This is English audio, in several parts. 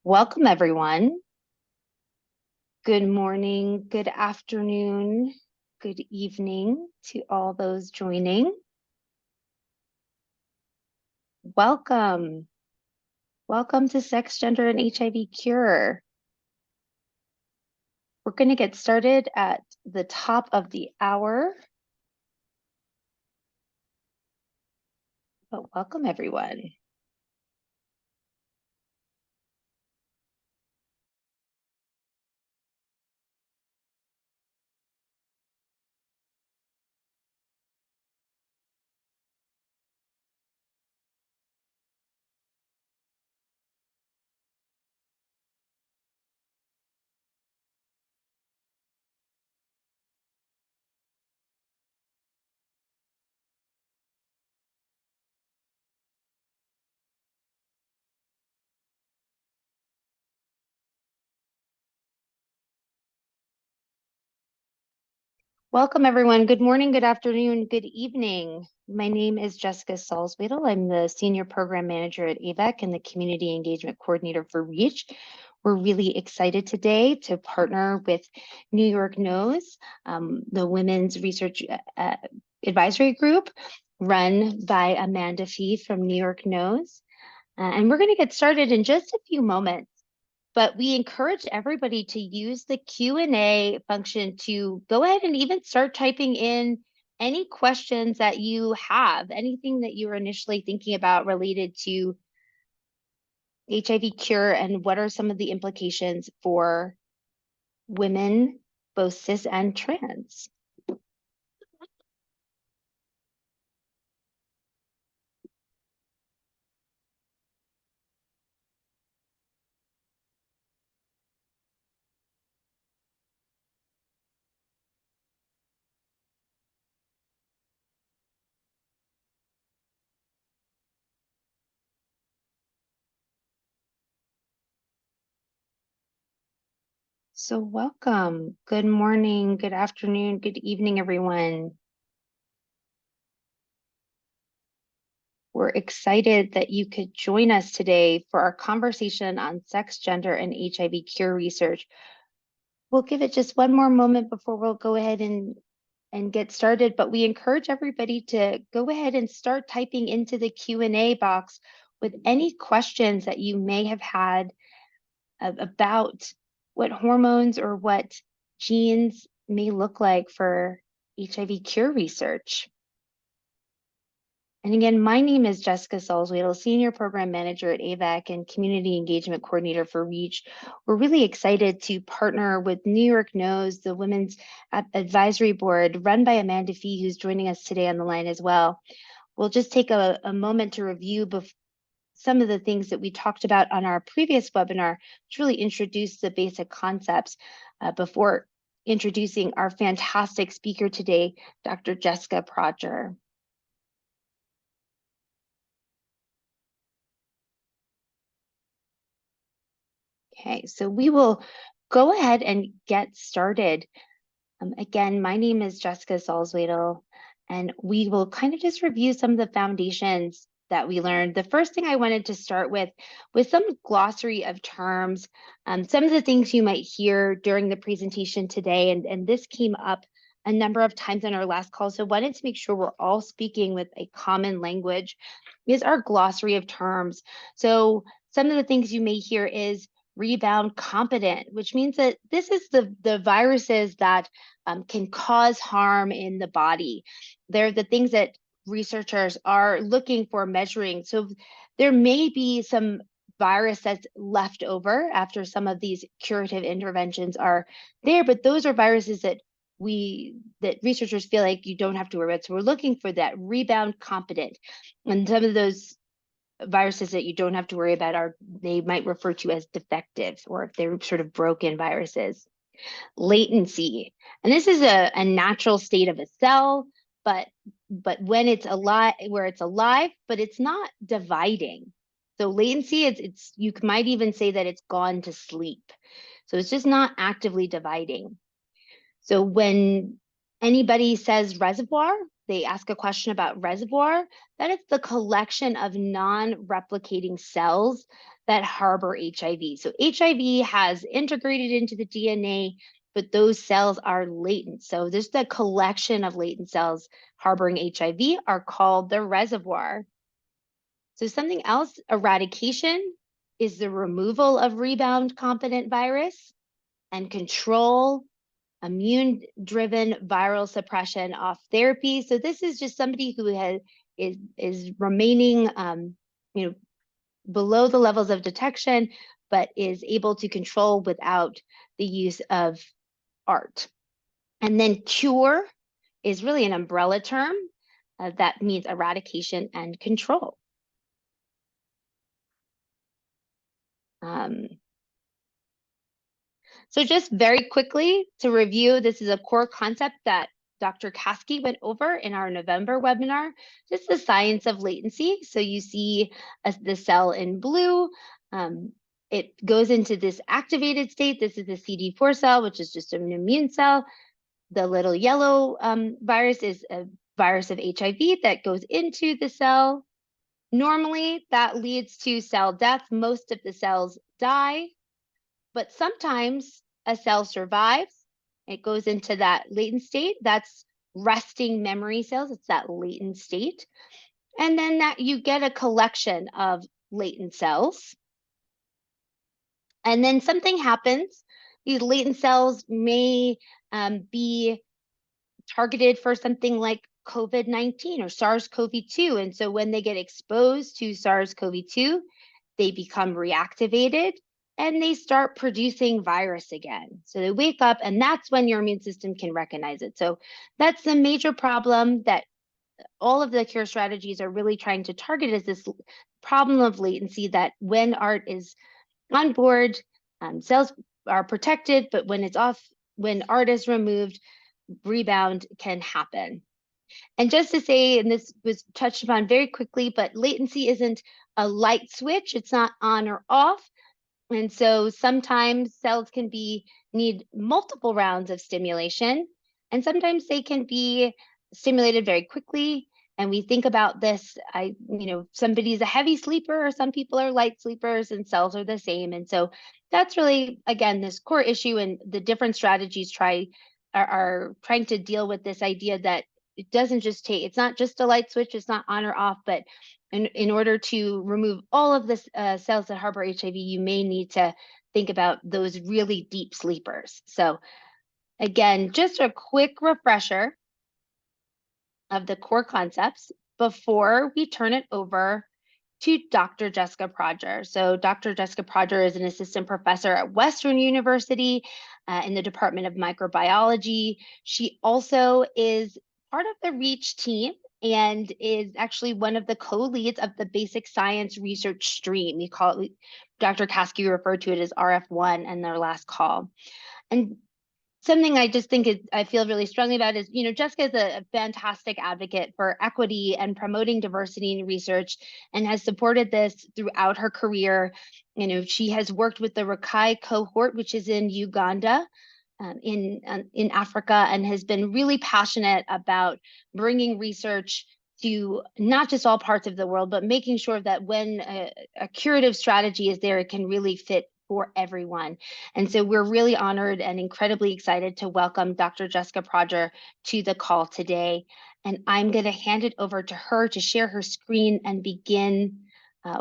Welcome, everyone. Good morning, good afternoon, good evening to all those joining. Welcome. Welcome to Sex, Gender, and HIV Cure. We're going to get started at the top of the hour. But welcome, everyone. Welcome, everyone. Good morning, good afternoon, good evening. My name is Jessica Salzwedel. I'm the Senior Program Manager at AVEC and the Community Engagement Coordinator for REACH. We're really excited today to partner with New York Knows, the Women's Research Advisory Group run by Amanda Fee from New York Knows. And we're going to get started in just a few moments. But we encourage everybody to use the Q&A function to go ahead and even start typing in any questions that you have, anything that you were initially thinking about related to HIV cure and what are some of the implications for women, both cis and trans. So welcome. Good morning, good afternoon, good evening, everyone. We're excited that you could join us today for our conversation on sex, gender, and HIV cure research. We'll give it just one more moment before we'll go ahead and get started, but we encourage everybody to go ahead and start typing into the Q&A box with any questions that you may have had about what hormones or what genes may look like for HIV cure research. And again, my name is Jessica Salzwedel, Senior Program Manager at AVEC and Community Engagement Coordinator for REACH. We're really excited to partner with New York Knows, the Women's Advisory Board run by Amanda Fee, who's joining us today on the line as well. We'll just take a moment to review some of the things that we talked about on our previous webinar, which really introduced the basic concepts before introducing our fantastic speaker today, Dr. Jessica Prodger. Okay, so we will go ahead and get started. Again, my name is Jessica Salzwedel, and we will kind of just review some of the foundations that we learned. The first thing I wanted to start with some glossary of terms, some of the things you might hear during the presentation today, and this came up a number of times in our last call, so wanted to make sure we're all speaking with a common language, is our glossary of terms. So some of the things you may hear is rebound competent, which means that this is the viruses that can cause harm in the body. They're the things that researchers are looking for measuring. So there may be some virus that's left over after some of these curative interventions are there, but those are viruses that researchers feel like you don't have to worry about. So we're looking for that rebound competent. And some of those viruses that you don't have to worry about they might refer to as defective, or if they're sort of broken viruses. Latency, and this is a natural state of a cell, but when it's alive, where it's alive, but it's not dividing. So latency, it's you might even say that it's gone to sleep. So it's just not actively dividing. So when anybody says reservoir, they ask a question about reservoir, that is the collection of non-replicating cells that harbor HIV. So HIV has integrated into the DNA, but those cells are latent. So there's the collection of latent cells harboring HIV are called the reservoir. So something else, eradication is the removal of rebound competent virus, and control, immune-driven viral suppression off therapy. So this is just somebody who is remaining, below the levels of detection, but is able to control without the use of ART. And then cure is really an umbrella term that means eradication and control. So just very quickly to review, this is a core concept that Dr. Kasky went over in our November webinar, just the science of latency. So you see the cell in blue, it goes into this activated state. This is the CD4 cell, which is just an immune cell. The little yellow virus is a virus of HIV that goes into the cell. Normally, that leads to cell death. Most of the cells die, but sometimes a cell survives. It goes into that latent state. That's resting memory cells. It's that latent state. And then that you get a collection of latent cells. And then something happens. These latent cells may be targeted for something like COVID-19 or SARS-CoV-2. And so when they get exposed to SARS-CoV-2, they become reactivated and they start producing virus again. So they wake up, and that's when your immune system can recognize it. So that's the major problem that all of the cure strategies are really trying to target, is this problem of latency, that when ART is on board, cells are protected, but when it's off, when ART is removed, rebound can happen. And just to say, and this was touched upon very quickly, but latency isn't a light switch. It's not on or off. And so sometimes cells can need multiple rounds of stimulation, and sometimes they can be stimulated very quickly. And we think about this, somebody's a heavy sleeper, or some people are light sleepers, and cells are the same. And so that's really, again, this core issue, and the different strategies are trying to deal with this idea that it doesn't just take, it's not just a light switch, it's not on or off, but in order to remove all of the cells that harbor HIV, you may need to think about those really deep sleepers. So again, just a quick refresher of the core concepts before we turn it over to Dr. Jessica Prodger. So Dr. Jessica Prodger is an assistant professor at Western University in the Department of Microbiology. She also is part of the REACH team and is actually one of the co-leads of the basic science research stream. We call it, Dr. Kasky referred to it as RF1 in their last call. And something I just think I feel really strongly about is, Jessica is a fantastic advocate for equity and promoting diversity in research, and has supported this throughout her career. She has worked with the Rakai cohort, which is in Uganda, in Africa, and has been really passionate about bringing research to not just all parts of the world, but making sure that when a curative strategy is there, it can really fit for everyone. And so we're really honored and incredibly excited to welcome Dr. Jessica Prodger to the call today. And I'm going to hand it over to her to share her screen and begin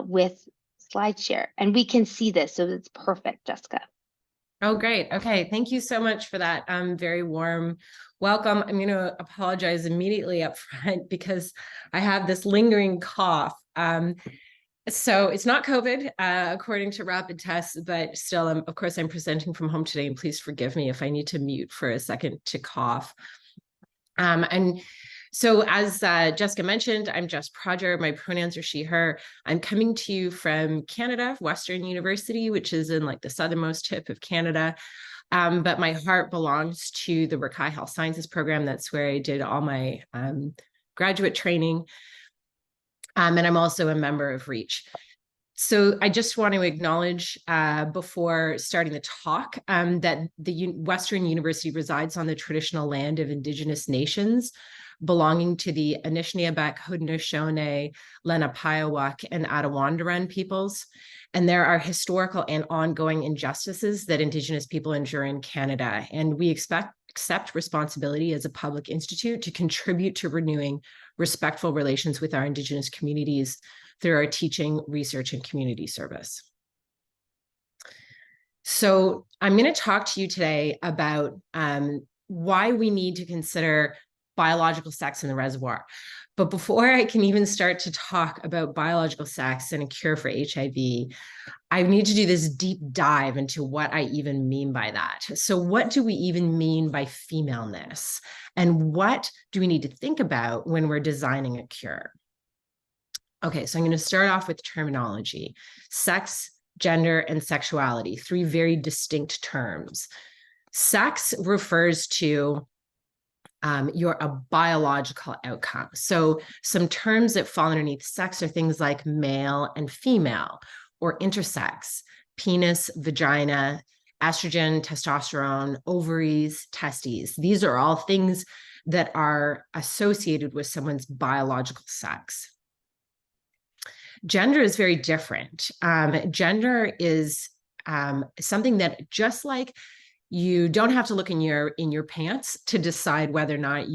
with slide share. And we can see this, so it's perfect, Jessica. Oh, great. Okay. Thank you so much for that very warm welcome. I'm going to apologize immediately up front because I have this lingering cough. So it's not COVID, according to rapid tests, but still, of course, I'm presenting from home today, and please forgive me if I need to mute for a second to cough. And so as Jessica mentioned, I'm Jess Prodger. My pronouns are she, her. I'm coming to you from Canada, Western University, which is in like the southernmost tip of Canada. But my heart belongs to the Rakai Health Sciences program. That's where I did all my graduate training. And I'm also a member of REACH. So I just want to acknowledge before starting the talk that the Western University resides on the traditional land of Indigenous nations, belonging to the Anishinaabeg, Haudenosaunee, Lenapeowuk, and Attawandaron peoples. And there are historical and ongoing injustices that Indigenous people endure in Canada. And we accept responsibility as a public institute to contribute to renewing respectful relations with our Indigenous communities through our teaching, research, and community service. So I'm going to talk to you today about why we need to consider biological sex in the reservoir. But before I can even start to talk about biological sex and a cure for HIV, I need to do this deep dive into what I even mean by that. So what do we even mean by femaleness? And what do we need to think about when we're designing a cure? Okay, so I'm going to start off with terminology. Sex, gender, and sexuality, three very distinct terms. Sex refers to a biological outcome. So some terms that fall underneath sex are things like male and female, or intersex, penis, vagina, estrogen, testosterone, ovaries, testes. These are all things that are associated with someone's biological sex. Gender is very different. Gender is something that, just like you don't have to look in your pants to decide whether or not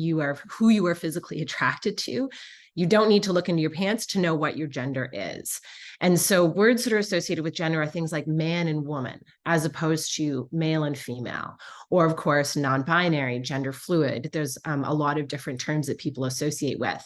who you are physically attracted to. You don't need to look into your pants to know what your gender is. And so words that are associated with gender are things like man and woman, as opposed to male and female, or of course, non-binary, gender fluid. There's a lot of different terms that people associate with.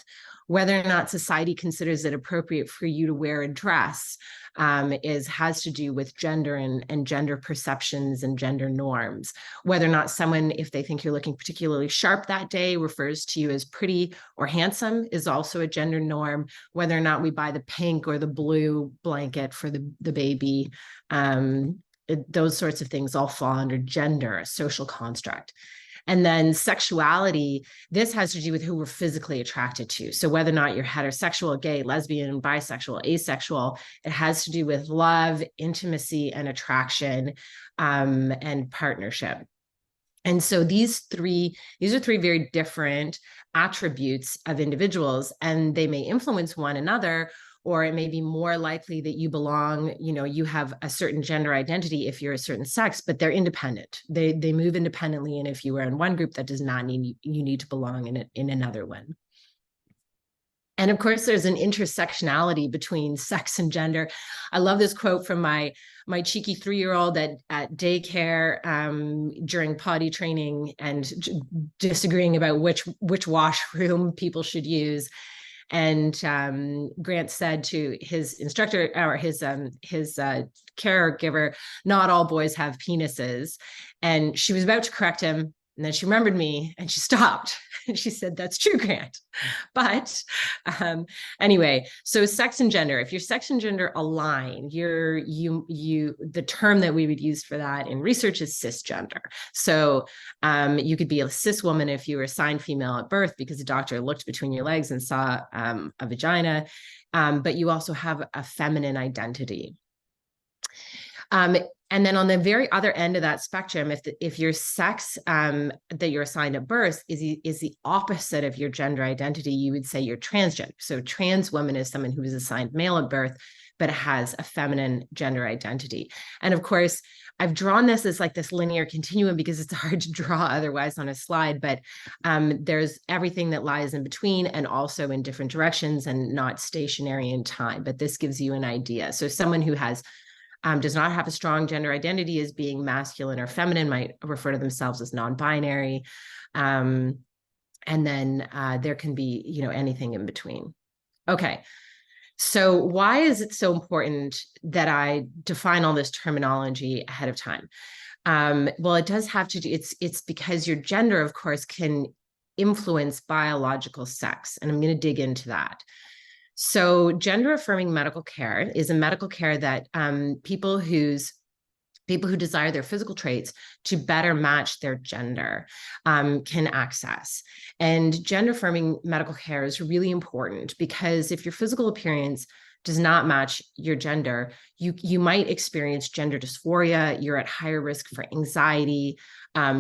Whether or not society considers it appropriate for you to wear a dress has to do with gender and gender perceptions and gender norms. Whether or not someone, if they think you're looking particularly sharp that day, refers to you as pretty or handsome is also a gender norm. Whether or not we buy the pink or the blue blanket for the baby, those sorts of things all fall under gender, a social construct. And then sexuality, this has to do with who we're physically attracted to. So whether or not you're heterosexual, gay, lesbian, bisexual, asexual, it has to do with love, intimacy, and attraction, and partnership. And so these are three very different attributes of individuals, and they may influence one another, or it may be more likely that you belong, you have a certain gender identity if you're a certain sex, but they're independent. They move independently. And if you are in one group, that does not mean you need to belong in another one. And of course, there's an intersectionality between sex and gender. I love this quote from my cheeky 3-year-old at daycare during potty training and disagreeing about which washroom people should use. And Grant said to his instructor or his caregiver, "Not all boys have penises." And she was about to correct him. And then she remembered me and she stopped. And she said, "That's true, Grant." But anyway, so sex and gender, if your sex and gender align, the term that we would use for that in research is cisgender. So you could be a cis woman if you were assigned female at birth because the doctor looked between your legs and saw a vagina, but you also have a feminine identity. And then on the very other end of that spectrum, if your sex that you're assigned at birth is the opposite of your gender identity, you would say you're transgender. So trans woman is someone who is assigned male at birth, but has a feminine gender identity. And of course, I've drawn this as like this linear continuum because it's hard to draw otherwise on a slide, but there's everything that lies in between and also in different directions and not stationary in time. But this gives you an idea. So someone who does not have a strong gender identity as being masculine or feminine might refer to themselves as non-binary. And then there can be, anything in between. Okay. So why is it so important that I define all this terminology ahead of time? Well, it does have to do, it's because your gender, of course, can influence biological sex. And I'm going to dig into that. So gender affirming medical care is a medical care that people who desire their physical traits to better match their gender can access. And gender affirming medical care is really important because if your physical appearance does not match your gender, you might experience gender dysphoria. You're at higher risk for anxiety,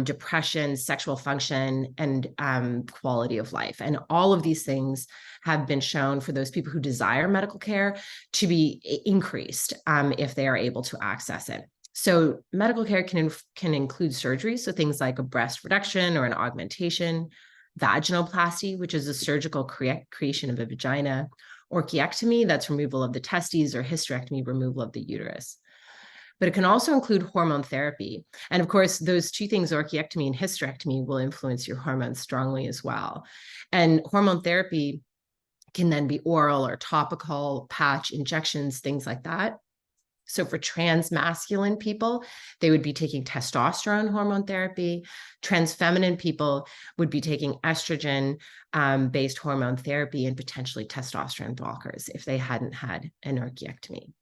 depression, sexual function, and quality of life. And all of these things have been shown for those people who desire medical care to be increased if they are able to access it. So medical care can include surgery, so things like a breast reduction or an augmentation, vaginoplasty, which is a surgical creation of a vagina, orchiectomy, that's removal of the testes, or hysterectomy, removal of the uterus. But it can also include hormone therapy. And of course, those two things, orchiectomy and hysterectomy, will influence your hormones strongly as well. And hormone therapy can then be oral or topical, patch, injections, things like that. So for trans masculine people, they would be taking testosterone hormone therapy. Trans feminine people would be taking estrogen based hormone therapy and potentially testosterone blockers if they hadn't had an orchiectomy.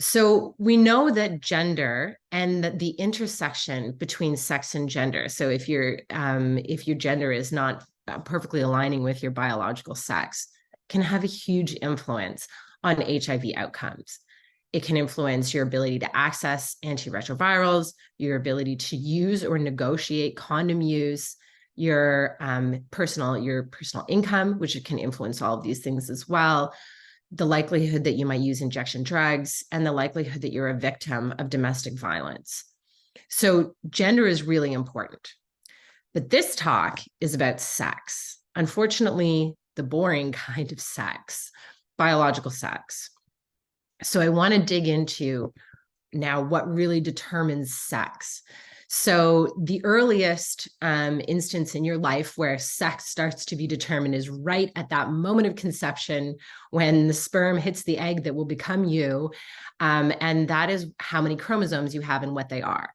So we know that gender and the intersection between sex and gender. So if your gender is not perfectly aligning with your biological sex, can have a huge influence on HIV outcomes. It can influence your ability to access antiretrovirals, your ability to use or negotiate condom use, your personal income, which can influence all of these things as well, the likelihood that you might use injection drugs, and the likelihood that you're a victim of domestic violence. So gender is really important. But this talk is about sex. Unfortunately, the boring kind of sex, biological sex. So I want to dig into now what really determines sex. So the earliest instance in your life where sex starts to be determined is right at that moment of conception, when the sperm hits the egg that will become you. And that is how many chromosomes you have and what they are.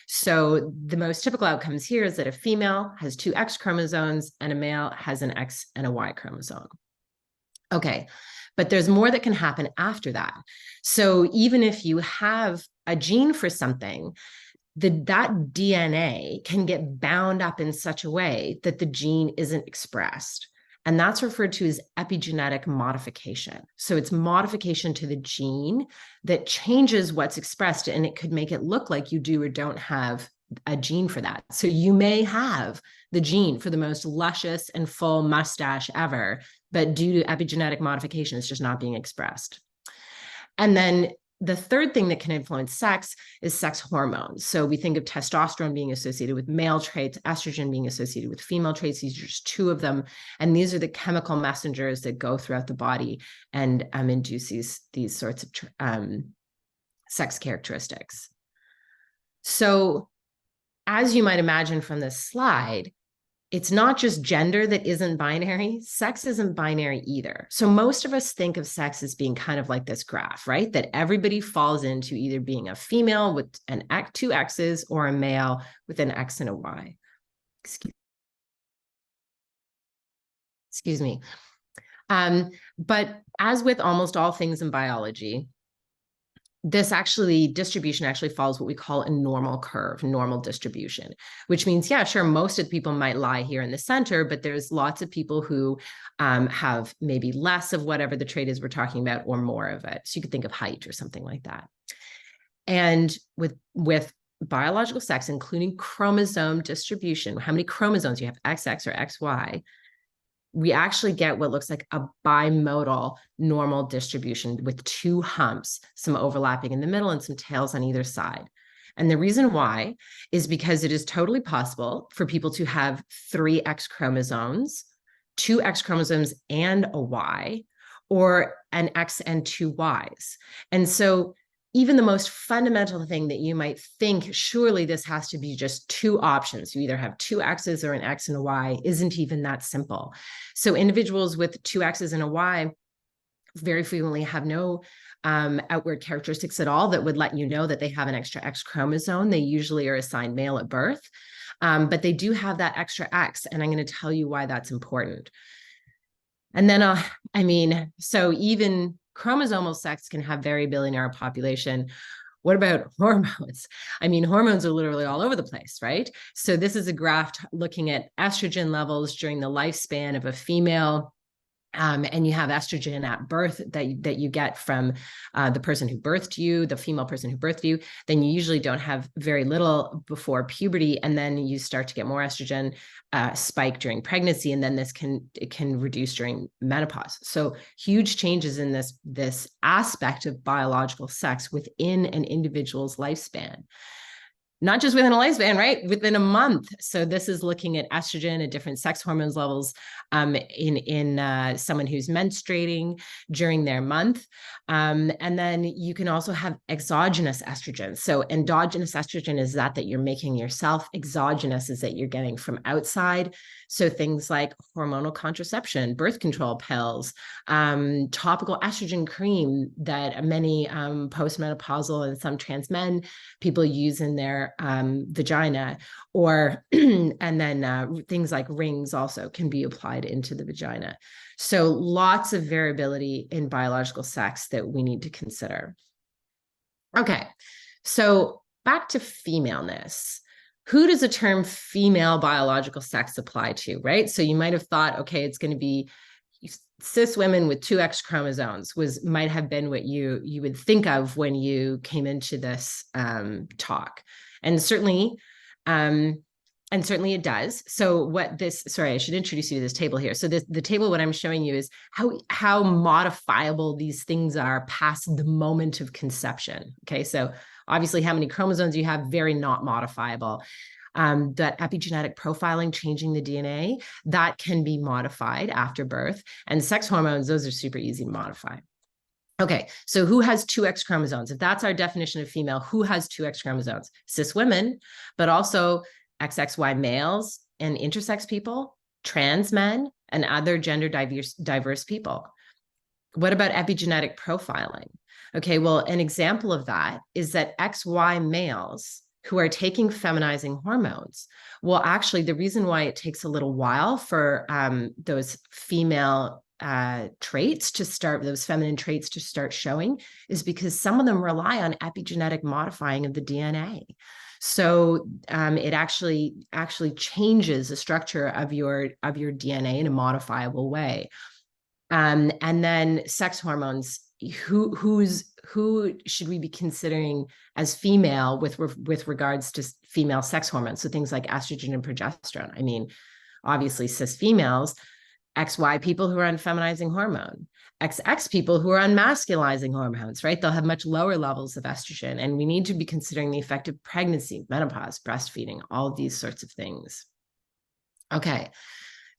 So the most typical outcomes here is that a female has 2 X chromosomes and a male has an X and a Y chromosome. Okay, but there's more that can happen after that. So even if you have a gene for something, that DNA can get bound up in such a way that the gene isn't expressed. And that's referred to as epigenetic modification. So it's modification to the gene that changes what's expressed, and it could make it look like you do or don't have a gene for that. So you may have the gene for the most luscious and full mustache ever, but due to epigenetic modification, it's just not being expressed. And then the third thing that can influence sex is sex hormones. So we think of testosterone being associated with male traits, estrogen being associated with female traits. These are just 2 of them. And these are the chemical messengers that go throughout the body and induce these sorts of sex characteristics. So as you might imagine from this slide, it's not just gender that isn't binary. Sex isn't binary either. So most of us think of sex as being kind of like this graph, right? That everybody falls into either being a female with 2 X's or a male with an X and a Y. Excuse me. But as with almost all things in biology, this distribution actually follows what we call a normal curve, normal distribution, which means, yeah, sure, most of the people might lie here in the center, but there's lots of people who have maybe less of whatever the trait is we're talking about or more of it. So you could think of height or something like that. And with biological sex, including chromosome distribution, how many chromosomes you have, XX or XY, we actually get what looks like a bimodal normal distribution with 2 humps, some overlapping in the middle and some tails on either side. And the reason why is because it is totally possible for people to have 3 X chromosomes, 2 X chromosomes and a Y, or an X and 2 Ys. And so even the most fundamental thing that you might think, surely this has to be just 2 options. You either have 2 X's or an X and a Y, isn't even that simple. So individuals with 2 X's and a Y very frequently have no outward characteristics at all that would let you know that they have an extra X chromosome. They usually are assigned male at birth, but they do have that extra X, and I'm going to tell you why that's important. And then, so even chromosomal sex can have variability in our population. What about hormones? Hormones are literally all over the place, right? So this is a graph looking at estrogen levels during the lifespan of a female And you have estrogen at birth that you get from the person who birthed you, the female person who birthed you, then you usually don't have very little before puberty, and then you start to get more estrogen spike during pregnancy, and then it can reduce during menopause. So huge changes in this aspect of biological sex within an individual's lifespan. Not just within a lifespan, right? Within a month. So this is looking at estrogen and different sex hormones levels in someone who's menstruating during their month. And then you can also have exogenous estrogen. So endogenous estrogen is that you're making yourself. Exogenous is that you're getting from outside. So things like hormonal contraception, birth control pills, topical estrogen cream that many postmenopausal and some trans men people use in their vagina, or and then things like rings also can be applied into the vagina. So lots of variability in biological sex that we need to consider. Okay, so back to femaleness. Who does the term female biological sex apply to, right? So you might have thought, okay, it's going to be cis women with 2 X chromosomes might have been what you would think of when you came into this talk, and certainly it does. So sorry, I should introduce you to this table here. So the table, what I'm showing you is how modifiable these things are past the moment of conception. Okay, so obviously how many chromosomes you have, very not modifiable. That epigenetic profiling, changing the DNA, that can be modified after birth. And sex hormones, those are super easy to modify. Okay, so who has 2 X chromosomes? If that's our definition of female, who has 2 X chromosomes? Cis women, but also XXY males and intersex people, trans men, and other gender diverse people. What about epigenetic profiling? Okay, well, an example of that is that XY males who are taking feminizing hormones. Well, actually, the reason why it takes a little while for those female traits to start, those feminine traits to start showing, is because some of them rely on epigenetic modifying of the DNA. So it actually changes the structure of your DNA in a modifiable way. And then sex hormones. Who should we be considering as female with regards to female sex hormones? So things like estrogen and progesterone. I mean, obviously cis females, XY people who are on feminizing hormone, XX people who are on masculizing hormones, right? They'll have much lower levels of estrogen, and we need to be considering the effect of pregnancy, menopause, breastfeeding, all of these sorts of things. Okay.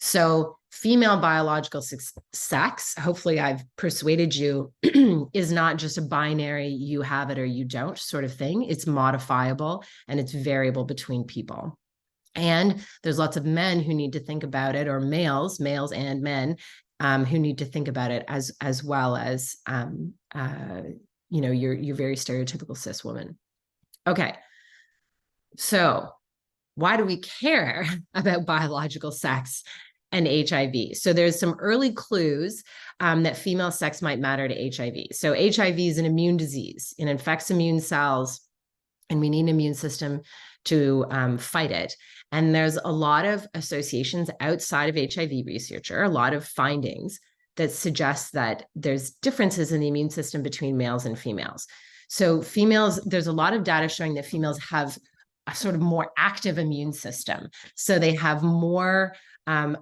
So female biological sex, hopefully I've persuaded you, is not just a binary, you have it or you don't sort of thing. It's modifiable and it's variable between people. And there's lots of men who need to think about it, or males and men who need to think about it as well as, your very stereotypical cis woman. Okay. So why do we care about biological sex and HIV? So there's some early clues that female sex might matter to HIV. So HIV is an immune disease. It infects immune cells, and we need an immune system to fight it. And there's a lot of associations outside of HIV researcher, a lot of findings that suggest that there's differences in the immune system between males and females. So females, there's a lot of data showing that females have a sort of more active immune system. So they have more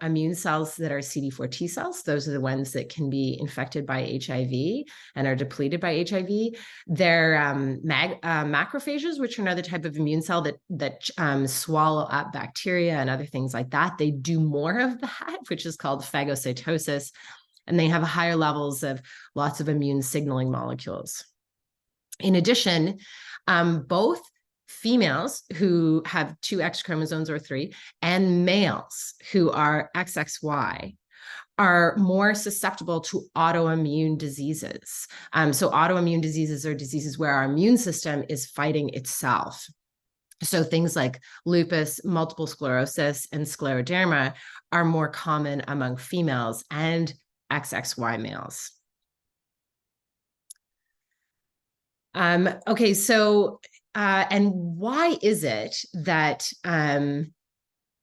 immune cells that are CD4 T cells. Those are the ones that can be infected by HIV and are depleted by HIV. They're macrophages, which are another type of immune cell that swallow up bacteria and other things like that. They do more of that, which is called phagocytosis. And they have higher levels of lots of immune signaling molecules. In addition, both females who have 2 X chromosomes or 3 and males who are XXY are more susceptible to autoimmune diseases. So autoimmune diseases are diseases where our immune system is fighting itself. So things like lupus, multiple sclerosis, and scleroderma are more common among females and XXY males. Okay, so and why is it that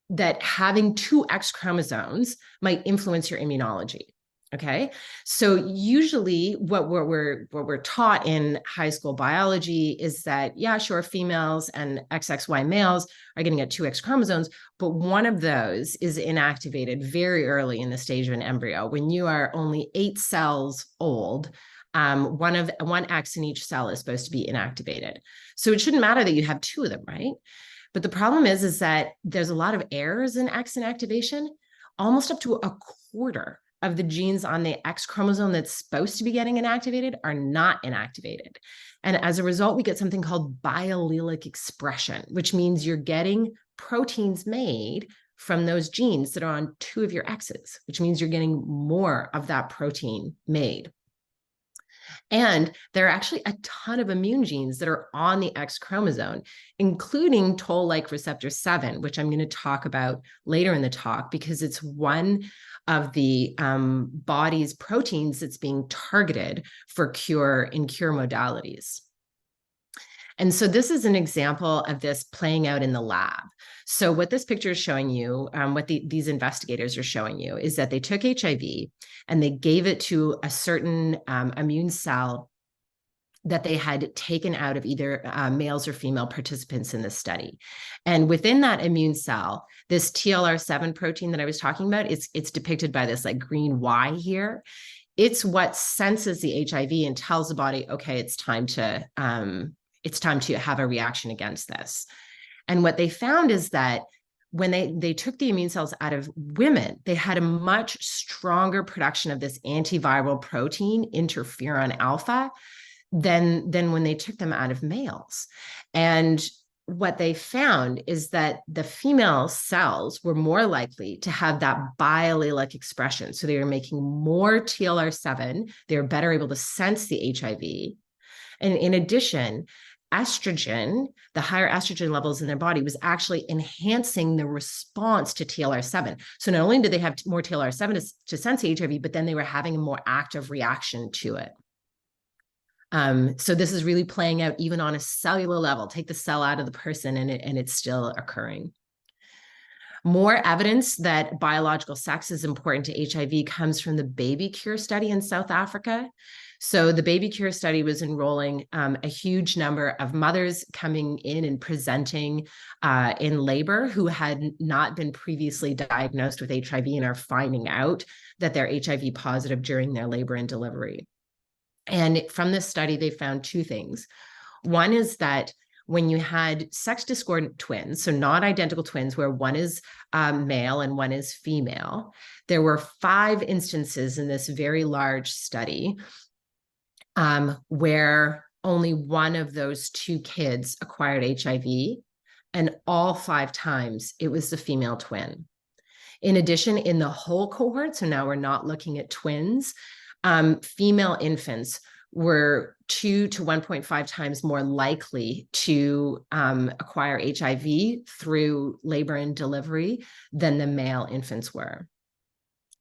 that having 2 X chromosomes might influence your immunology? Okay, so usually what we're taught in high school biology is that, yeah, sure, females and XXY males are getting at two X chromosomes, but one of those is inactivated very early in the stage of an embryo. When you are only 8 cells old, one X in each cell is supposed to be inactivated. So it shouldn't matter that you have 2 of them, right? But the problem is that there's a lot of errors in X inactivation. Almost up to a quarter of the genes on the X chromosome that's supposed to be getting inactivated are not inactivated. And as a result, we get something called biallelic expression, which means you're getting proteins made from those genes that are on 2 of your X's, which means you're getting more of that protein made. And there are actually a ton of immune genes that are on the X chromosome, including toll-like receptor 7, which I'm going to talk about later in the talk, because it's one of the body's proteins that's being targeted for cure modalities. And so this is an example of this playing out in the lab. So what this picture is showing you, what these investigators are showing you, is that they took HIV and they gave it to a certain immune cell that they had taken out of either males or female participants in this study. And within that immune cell, this TLR7 protein that I was talking about, it's depicted by this like green Y here. It's what senses the HIV and tells the body, okay, it's time to have a reaction against this. And what they found is that when they took the immune cells out of women, they had a much stronger production of this antiviral protein, interferon alpha, than when they took them out of males. And what they found is that the female cells were more likely to have that biallelic expression. So they were making more TLR7. They were better able to sense the HIV. And in addition, estrogen, the higher estrogen levels in their body, was actually enhancing the response to TLR7. So not only did they have more TLR7 to sense the HIV, but then they were having a more active reaction to it. So this is really playing out even on a cellular level. Take the cell out of the person and it's still occurring. More evidence that biological sex is important to HIV comes from the baby cure study in South Africa. So the baby cure study was enrolling a huge number of mothers coming in and presenting in labor who had not been previously diagnosed with HIV and are finding out that they're HIV positive during their labor and delivery. And from this study, they found 2 things. One is that when you had sex discordant twins, so not identical twins where one is male and one is female, there were 5 instances in this very large study where only one of those 2 kids acquired HIV, and all 5 times it was the female twin. In addition, in the whole cohort, so now we're not looking at twins, female infants were 2 to 1.5 times more likely to acquire HIV through labor and delivery than the male infants were.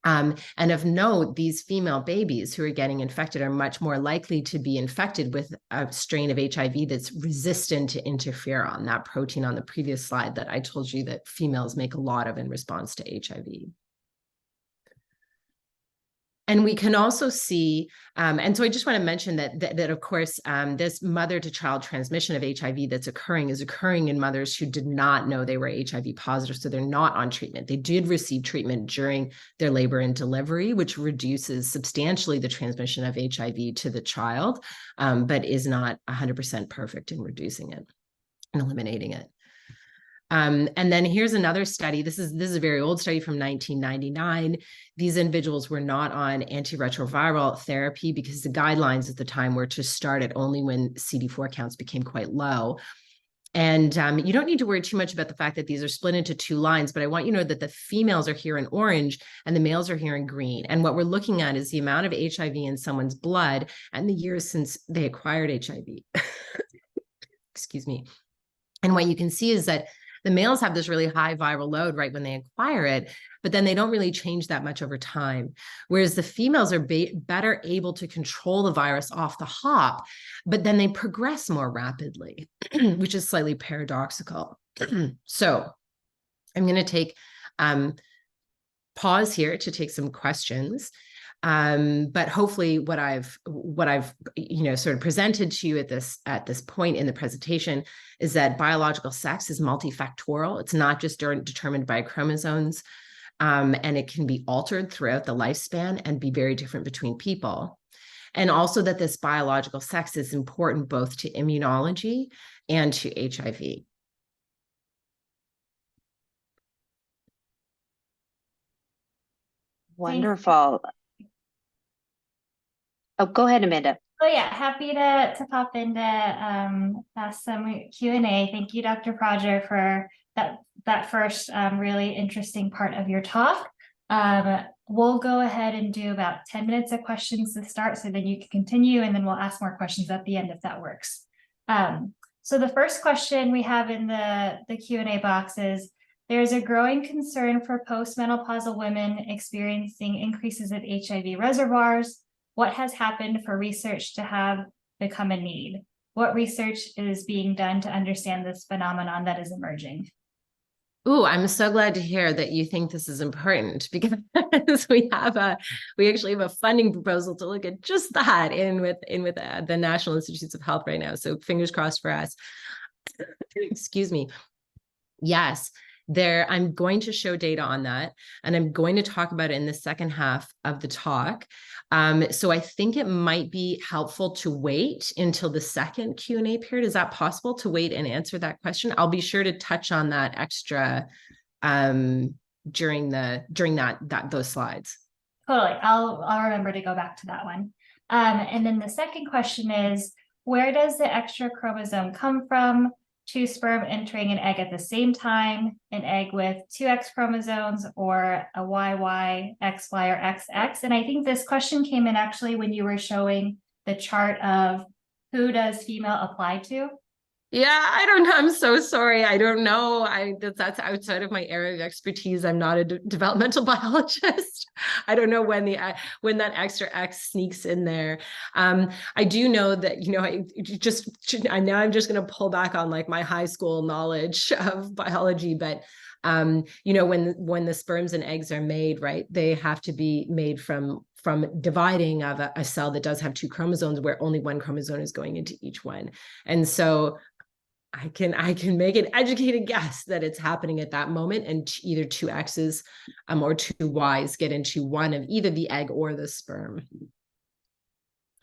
And of note, these female babies who are getting infected are much more likely to be infected with a strain of HIV that's resistant to interferon, that protein on the previous slide that I told you that females make a lot of in response to HIV. And we can also see, and so I just want to mention that of course, this mother-to-child transmission of HIV that's occurring is occurring in mothers who did not know they were HIV positive, so they're not on treatment. They did receive treatment during their labor and delivery, which reduces substantially the transmission of HIV to the child, but is not 100% perfect in reducing it and eliminating it. And then here's another study. This is a very old study from 1999. These individuals were not on antiretroviral therapy because the guidelines at the time were to start it only when CD4 counts became quite low. And you don't need to worry too much about the fact that these are split into 2 lines, but I want you to know that the females are here in orange and the males are here in green. And what we're looking at is the amount of HIV in someone's blood and the years since they acquired HIV. Excuse me. And what you can see is that the males have this really high viral load right when they acquire it, but then they don't really change that much over time. Whereas the females are better able to control the virus off the hop, but then they progress more rapidly, which is slightly paradoxical. So I'm going to take pause here to take some questions. But hopefully what I've sort of presented to you at this point in the presentation is that biological sex is multifactorial. It's not just determined by chromosomes, and it can be altered throughout the lifespan and be very different between people. And also that this biological sex is important both to immunology and to HIV. Thanks. Wonderful. Oh, go ahead, Amanda. Oh yeah, happy to pop in to ask some Q&A. Thank you, Dr. Prodger, for that first really interesting part of your talk. We'll go ahead and do about 10 minutes of questions to start, so then you can continue, and then we'll ask more questions at the end if that works. So the first question we have in the Q&A box is, there's a growing concern for postmenopausal women experiencing increases of HIV reservoirs. What has happened for research to have become a need? What research is being done to understand this phenomenon that is emerging? Ooh, I'm so glad to hear that you think this is important, because we actually have a funding proposal to look at just that in with the National Institutes of Health right now. So fingers crossed for us. Excuse me. Yes, I'm going to show data on that, and I'm going to talk about it in the second half of the talk. So I think it might be helpful to wait until the second Q&A period. Is that possible, to wait and answer that question? I'll be sure to touch on that extra during those slides. Totally. I'll remember to go back to that one. And then the second question is, where does the extra chromosome come from? 2 sperm entering an egg at the same time, an egg with 2 X chromosomes, or a YY, XY, or XX? And I think this question came in actually when you were showing the chart of who does female apply to. Yeah, I don't know. I'm so sorry. I don't know. That's outside of my area of expertise. I'm not a developmental biologist. I don't know when that extra X sneaks in there. I do know that, now I'm just going to pull back on like my high school knowledge of biology, but when the sperms and eggs are made, right, they have to be made from dividing of a cell that does have 2 chromosomes, where only 1 chromosome is going into each one. And so I can make an educated guess that it's happening at that moment, and either 2 X's or 2 Y's get into one of either the egg or the sperm.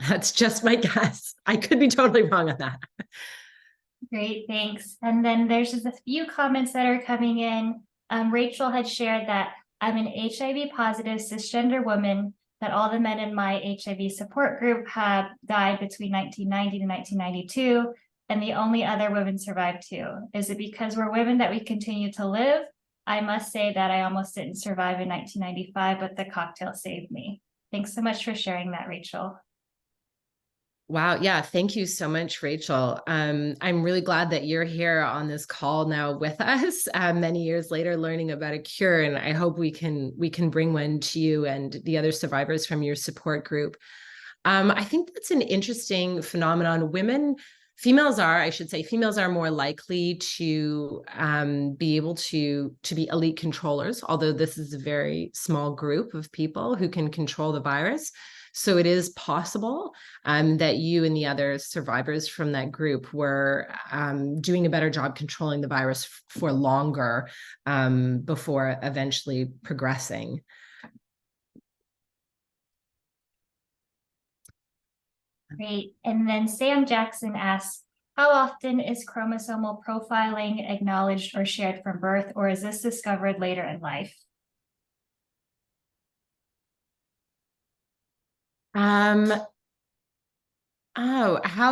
That's just my guess. I could be totally wrong on that. Great, thanks. And then there's just a few comments that are coming in. Rachel had shared that I'm an HIV positive cisgender woman, that all the men in my HIV support group have died between 1990 to 1992. And the only other women survived too. Is it because we're women that we continue to live? I must say that I almost didn't survive in 1995, but the cocktail saved me. Thanks so much for sharing that, Rachel. Wow. Yeah. Thank you so much, Rachel. I'm really glad that you're here on this call now with us many years later, learning about a cure. And I hope we can bring one to you and the other survivors from your support group. I think that's an interesting phenomenon. Females are more likely to be able to be elite controllers, although this is a very small group of people who can control the virus. So it is possible that you and the other survivors from that group were doing a better job controlling the virus for longer before eventually progressing. Great. And then Sam Jackson asks, how often is chromosomal profiling acknowledged or shared from birth, or is this discovered later in life?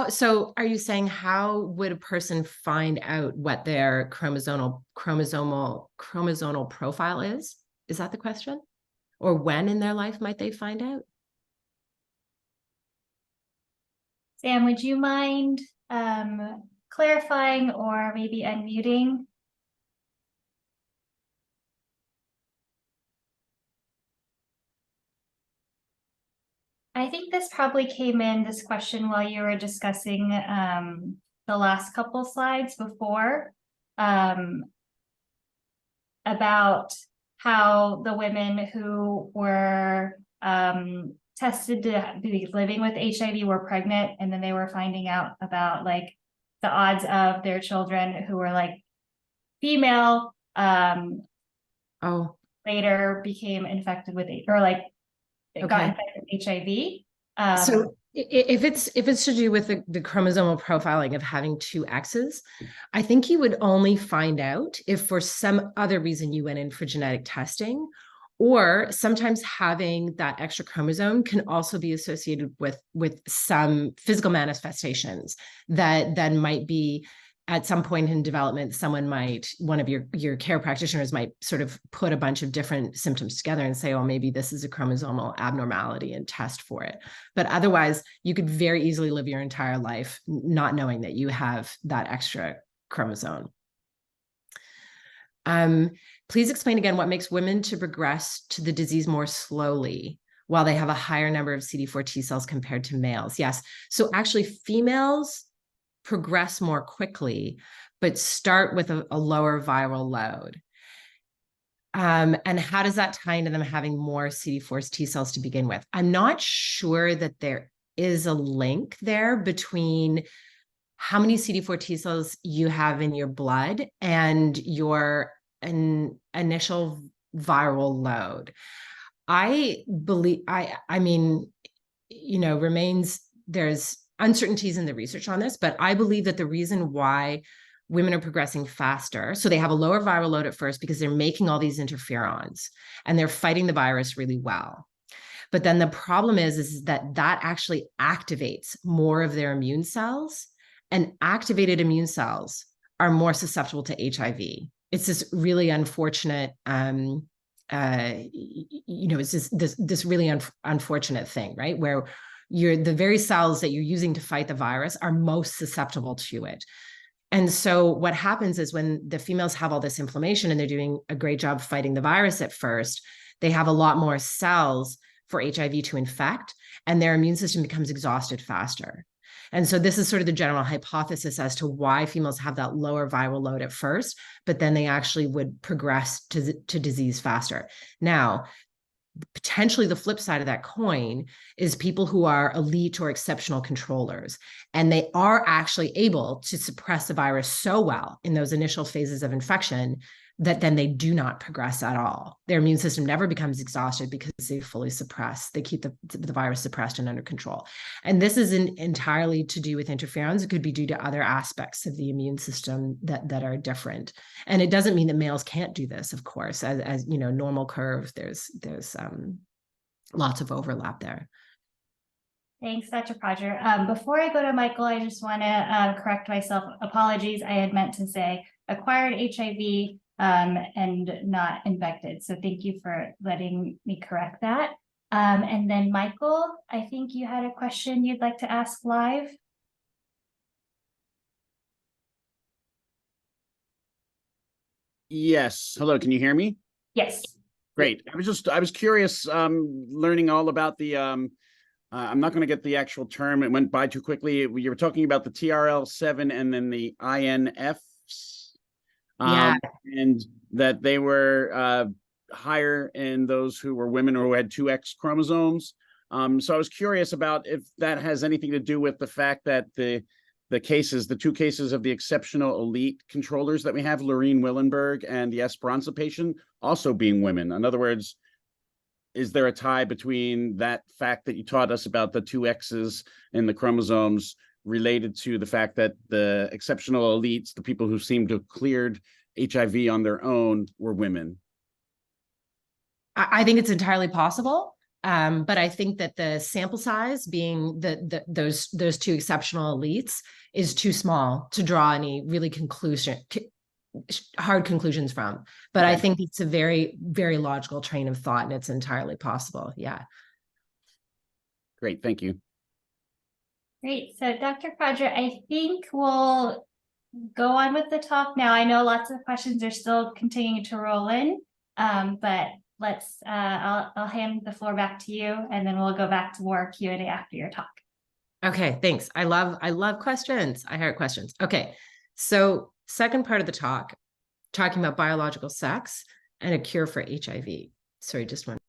So are you saying, how would a person find out what their chromosomal profile is? Is that the question? Or when in their life might they find out? Sam, would you mind clarifying or maybe unmuting? I think this probably came in, this question, while you were discussing the last couple slides before about how the women who were tested to be living with HIV were pregnant, and then they were finding out about like the odds of their children who were like female, Oh, later became infected with or like got okay. infected with HIV. So if it's to do with the chromosomal profiling of having two X's, I think you would only find out if for some other reason you went in for genetic testing, or sometimes having that extra chromosome can also be associated with some physical manifestations that might be at some point in development, one of your care practitioners might sort of put a bunch of different symptoms together and say, oh, maybe this is a chromosomal abnormality and test for it. But otherwise, you could very easily live your entire life not knowing that you have that extra chromosome. Please explain again what makes women to progress to the disease more slowly while they have a higher number of CD4 T cells compared to males. Yes. So actually females progress more quickly, but start with a lower viral load. And how does that tie into them having more CD4 T cells to begin with? I'm not sure that there is a link there between how many CD4 T cells you have in your blood and your initial viral load. I believe, I mean, there's uncertainties in the research on this, but I believe that the reason why women are progressing faster, so they have a lower viral load at first because they're making all these interferons and they're fighting the virus really well. But then the problem is that actually activates more of their immune cells, and activated immune cells are more susceptible to HIV. It's this really unfortunate, it's just this really unfortunate thing, right? Where the very cells that you're using to fight the virus are most susceptible to it. And so what happens is when the females have all this inflammation and they're doing a great job fighting the virus at first, they have a lot more cells for HIV to infect, and their immune system becomes exhausted faster. And so this is sort of the general hypothesis as to why females have that lower viral load at first, but then they actually would progress to disease faster. Now, potentially the flip side of that coin is people who are elite or exceptional controllers, and they are actually able to suppress the virus so well in those initial phases of infection that then they do not progress at all. Their immune system never becomes exhausted because they fully suppress. They keep the virus suppressed and under control. And this isn't entirely to do with interferons. It could be due to other aspects of the immune system that are different. And it doesn't mean that males can't do this, of course. As you know, normal curve, there's lots of overlap there. Thanks, Dr. Prodger. Before I go to Michael, I just want to correct myself. Apologies. I had meant to say acquired HIV and not infected. So thank you for letting me correct that. And then Michael, I think you had a question you'd like to ask live. Yes. Hello, can you hear me? Yes. Great. I was curious, learning all about the, I'm not going to get the actual term. It went by too quickly. You were talking about the TRL7 and then the INFs. Yeah. And that they were higher in those who were women or who had 2X chromosomes. So I was curious about if that has anything to do with the fact that the two cases of the exceptional elite controllers that we have, Lorene Willenberg and the Esperanza patient, also being women. In other words, is there a tie between that fact that you taught us about the 2Xs in the chromosomes related to the fact that the exceptional elites, the people who seem to have cleared HIV on their own, were women? I think it's entirely possible. But I think that the sample size being those two exceptional elites is too small to draw any really hard conclusions from. But okay. I think it's a very, very logical train of thought, and it's entirely possible. Yeah. Great. Thank you. Great. So Dr. Prodger, I think we'll go on with the talk now. I know lots of questions are still continuing to roll in, but let's, I'll hand the floor back to you, and then we'll go back to more Q&A after your talk. Okay, thanks. I love questions. I heart questions. Okay, so second part of the talk, talking about biological sex and a cure for HIV. Sorry, just one.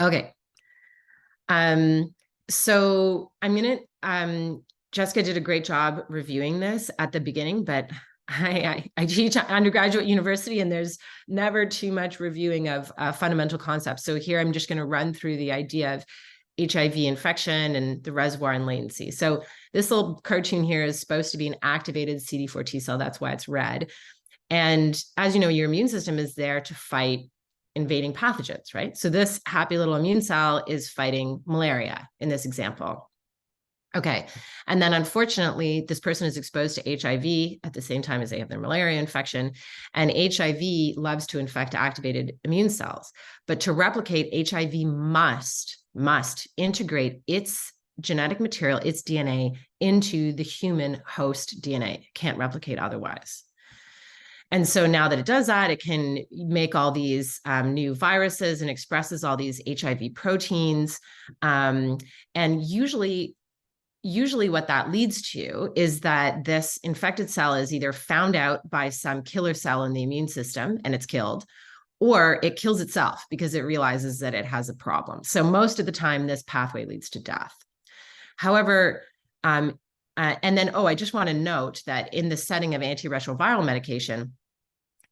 Okay. So I'm gonna, Jessica did a great job reviewing this at the beginning, but I teach undergraduate university and there's never too much reviewing of fundamental concepts. So here I'm just going to run through the idea of HIV infection and the reservoir and latency. So this little cartoon here is supposed to be an activated CD4 T cell. That's why it's red. And as you know, your immune system is there to fight invading pathogens, right? So this happy little immune cell is fighting malaria in this example. Okay. And then unfortunately, this person is exposed to HIV at the same time as they have their malaria infection. And HIV loves to infect activated immune cells. But to replicate, HIV must integrate its genetic material, its DNA, into the human host DNA. It can't replicate otherwise. And so now that it does that, it can make all these new viruses and expresses all these HIV proteins. And usually what that leads to is that this infected cell is either found out by some killer cell in the immune system and it's killed, or it kills itself because it realizes that it has a problem. So most of the time, this pathway leads to death. However, and then, I just want to note that in the setting of antiretroviral medication,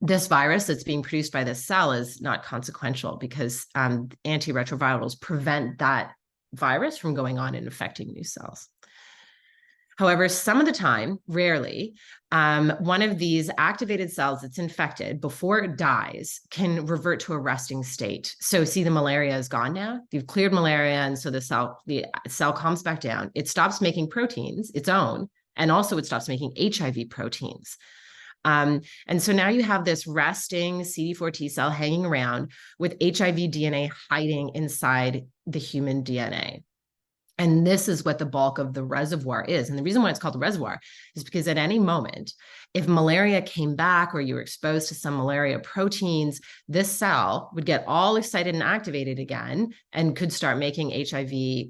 this virus that's being produced by this cell is not consequential because antiretrovirals prevent that virus from going on and infecting new cells. However, some of the time, rarely, one of these activated cells that's infected before it dies can revert to a resting state. So see, the malaria is gone now. You've cleared malaria, and so the cell calms back down. It stops making proteins, its own, and also it stops making HIV proteins. And so now you have this resting CD4 T cell hanging around with HIV DNA hiding inside the human DNA. And this is what the bulk of the reservoir is. And the reason why it's called the reservoir is because at any moment, if malaria came back or you were exposed to some malaria proteins, this cell would get all excited and activated again and could start making HIV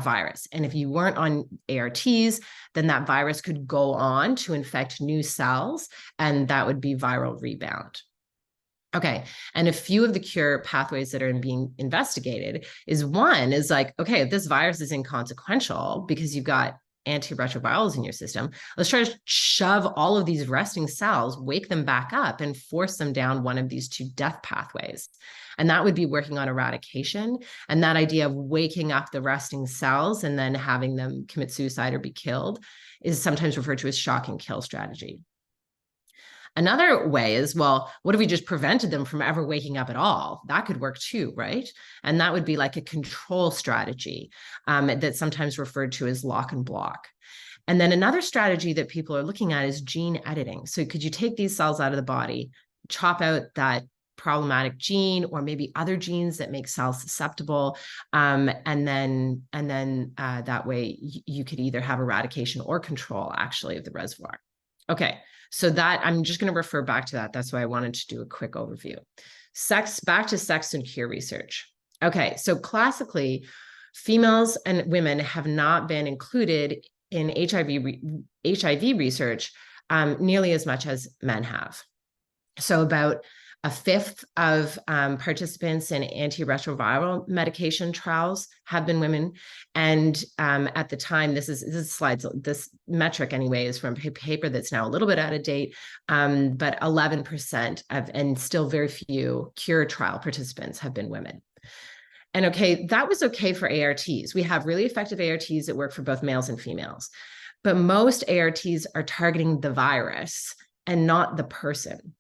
virus. And if you weren't on ARTs, then that virus could go on to infect new cells, and that would be viral rebound. Okay. And a few of the cure pathways that are being investigated is like, okay, if this virus is inconsequential because you've got antiretrovirals in your system, let's try to shove all of these resting cells, wake them back up and force them down one of these two death pathways. And that would be working on eradication. And that idea of waking up the resting cells and then having them commit suicide or be killed is sometimes referred to as shock and kill strategy. Another way is, well, what if we just prevented them from ever waking up at all? That could work too, right? And that would be like a control strategy that's sometimes referred to as lock and block. And then another strategy that people are looking at is gene editing. So could you take these cells out of the body, chop out that problematic gene or maybe other genes that make cells susceptible, and then that way you could either have eradication or control actually of the reservoir. Okay. So that I'm just going to refer back to that. That's why I wanted to do a quick overview. Back to sex and cure research. Okay, so classically, females and women have not been included in HIV research nearly as much as men have. So about a fifth of participants in antiretroviral medication trials have been women. And at the time, this metric anyway is from a paper that's now a little bit out of date, but 11% and still very few cure trial participants have been women. And okay, that was okay for ARTs. We have really effective ARTs that work for both males and females, but most ARTs are targeting the virus and not the person.